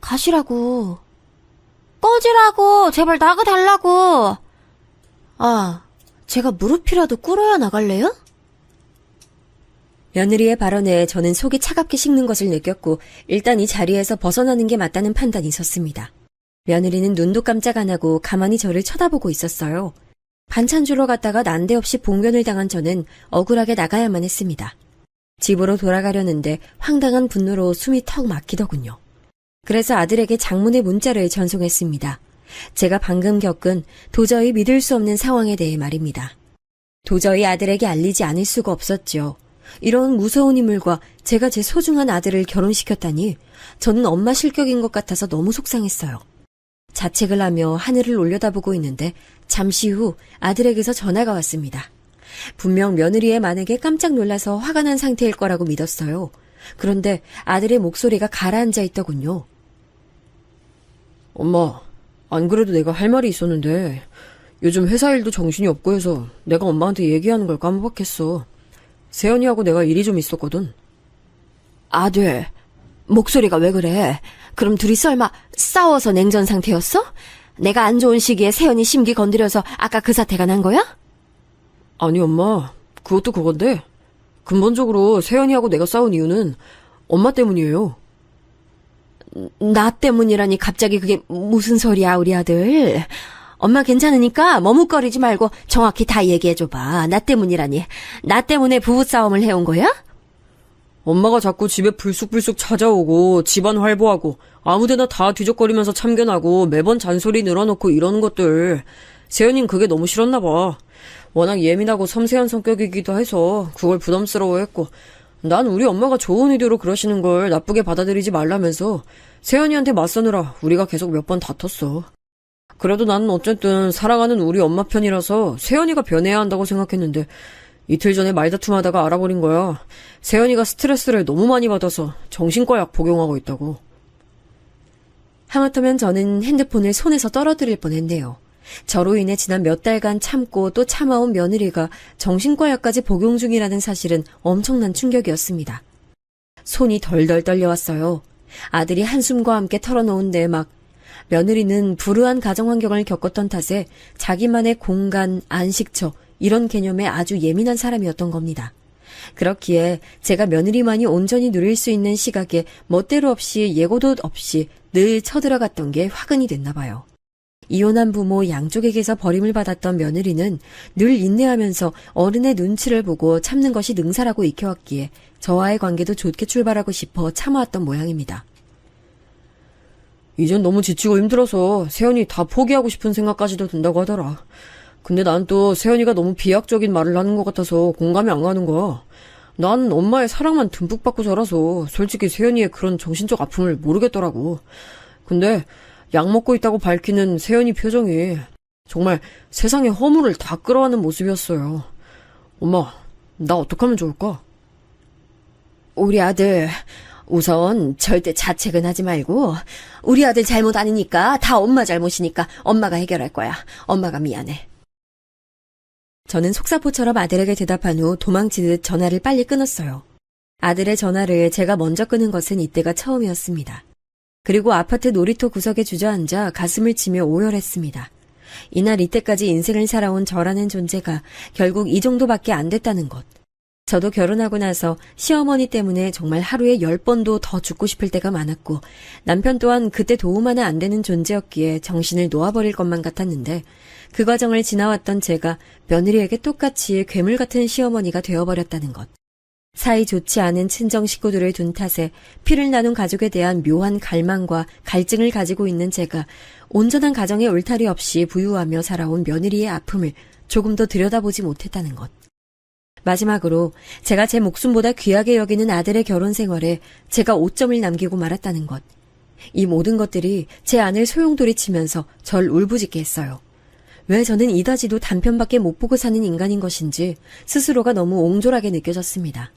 S2: 가시라고. 꺼지라고. 제발 나가달라고. 아, 제가 무릎이라도 꿇어야 나갈래요? 며느리의 발언에 저는 속이 차갑게 식는 것을 느꼈고 일단 이 자리에서 벗어나는 게 맞다는 판단이 섰습니다. 며느리는 눈도 깜짝 안 하고 가만히 저를 쳐다보고 있었어요. 반찬 주러 갔다가 난데없이 봉변을 당한 저는 억울하게 나가야만 했습니다. 집으로 돌아가려는데 황당한 분노로 숨이 턱 막히더군요. 그래서 아들에게 장문의 문자를 전송했습니다. 제가 방금 겪은 도저히 믿을 수 없는 상황에 대해 말입니다. 도저히 아들에게 알리지 않을 수가 없었죠. 이런 무서운 인물과 제가 제 소중한 아들을 결혼시켰다니 저는 엄마 실격인 것 같아서 너무 속상했어요. 자책을 하며 하늘을 올려다보고 있는데 잠시 후 아들에게서 전화가 왔습니다. 분명 며느리의 만행에 깜짝 놀라서 화가 난 상태일 거라고 믿었어요. 그런데 아들의 목소리가 가라앉아 있더군요.
S3: 엄마, 안 그래도 내가 할 말이 있었는데 요즘 회사 일도 정신이 없고 해서 내가 엄마한테 얘기하는 걸 깜빡했어. 세연이하고 내가 일이 좀 있었거든.
S2: 아들, 목소리가 왜 그래? 그럼 둘이 설마 싸워서 냉전 상태였어? 내가 안 좋은 시기에 세연이 심기 건드려서 아까 그 사태가 난 거야?
S3: 아니 엄마, 그것도 그건데 근본적으로 세연이하고 내가 싸운 이유는 엄마 때문이에요.
S2: 나 때문이라니 갑자기 그게 무슨 소리야, 우리 아들. 엄마 괜찮으니까 머뭇거리지 말고 정확히 다 얘기해줘봐. 나 때문이라니. 나 때문에 부부싸움을 해온 거야?
S3: 엄마가 자꾸 집에 불쑥불쑥 찾아오고 집안 활보하고 아무데나 다 뒤적거리면서 참견하고 매번 잔소리 늘어놓고 이러는 것들, 세연이는 그게 너무 싫었나 봐. 워낙 예민하고 섬세한 성격이기도 해서 그걸 부담스러워했고, 난 우리 엄마가 좋은 의도로 그러시는 걸 나쁘게 받아들이지 말라면서 세연이한테 맞서느라 우리가 계속 몇 번 다퉜어. 그래도 나는 어쨌든 사랑하는 우리 엄마 편이라서 세연이가 변해야 한다고 생각했는데 이틀 전에 말다툼하다가 알아버린 거야. 세연이가 스트레스를 너무 많이 받아서 정신과 약 복용하고 있다고.
S2: 하마터면 저는 핸드폰을 손에서 떨어뜨릴 뻔했네요. 저로 인해 지난 몇 달간 참고 또 참아온 며느리가 정신과 약까지 복용 중이라는 사실은 엄청난 충격이었습니다. 손이 덜덜 떨려왔어요. 아들이 한숨과 함께 털어놓은 내막. 며느리는 불우한 가정 환경을 겪었던 탓에 자기만의 공간, 안식처 이런 개념에 아주 예민한 사람이었던 겁니다. 그렇기에 제가 며느리만이 온전히 누릴 수 있는 시각에 멋대로 없이 예고도 없이 늘 쳐들어갔던 게 화근이 됐나 봐요. 이혼한 부모 양쪽에게서 버림을 받았던 며느리는 늘 인내하면서 어른의 눈치를 보고 참는 것이 능사라고 익혀왔기에 저와의 관계도 좋게 출발하고 싶어 참아왔던 모양입니다.
S3: 이젠 너무 지치고 힘들어서 세연이 다 포기하고 싶은 생각까지도 든다고 하더라. 근데 난 또 세연이가 너무 비약적인 말을 하는 것 같아서 공감이 안 가는 거야. 난 엄마의 사랑만 듬뿍 받고 자라서 솔직히 세연이의 그런 정신적 아픔을 모르겠더라고. 근데 약 먹고 있다고 밝히는 세연이 표정이 정말 세상의 허물을 다 끌어안는 모습이었어요. 엄마, 나 어떡하면 좋을까?
S2: 우리 아들, 우선 절대 자책은 하지 말고 우리 아들 잘못 아니니까 다 엄마 잘못이니까 엄마가 해결할 거야. 엄마가 미안해. 저는 속사포처럼 아들에게 대답한 후 도망치듯 전화를 빨리 끊었어요. 아들의 전화를 제가 먼저 끊은 것은 이때가 처음이었습니다. 그리고 아파트 놀이터 구석에 주저앉아 가슴을 치며 오열했습니다. 이날 이때까지 인생을 살아온 저라는 존재가 결국 이 정도밖에 안 됐다는 것. 저도 결혼하고 나서 시어머니 때문에 정말 하루에 10번도 더 죽고 싶을 때가 많았고 남편 또한 그때 도움 하나 안 되는 존재였기에 정신을 놓아버릴 것만 같았는데 그 과정을 지나왔던 제가 며느리에게 똑같이 괴물 같은 시어머니가 되어버렸다는 것. 사이 좋지 않은 친정 식구들을 둔 탓에 피를 나눈 가족에 대한 묘한 갈망과 갈증을 가지고 있는 제가 온전한 가정의 울타리 없이 부유하며 살아온 며느리의 아픔을 조금 더 들여다보지 못했다는 것. 마지막으로 제가 제 목숨보다 귀하게 여기는 아들의 결혼 생활에 제가 오점을 남기고 말았다는 것. 이 모든 것들이 제 안을 소용돌이치면서 절 울부짖게 했어요. 왜 저는 이다지도 단편밖에 못 보고 사는 인간인 것인지 스스로가 너무 옹졸하게 느껴졌습니다.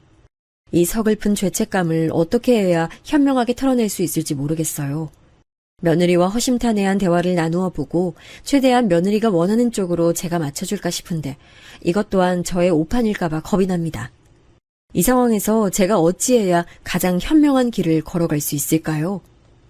S2: 이 서글픈 죄책감을 어떻게 해야 현명하게 털어낼 수 있을지 모르겠어요. 며느리와 허심탄회한 대화를 나누어 보고 최대한 며느리가 원하는 쪽으로 제가 맞춰줄까 싶은데 이것 또한 저의 오판일까봐 겁이 납니다. 이 상황에서 제가 어찌해야 가장 현명한 길을 걸어갈 수 있을까요?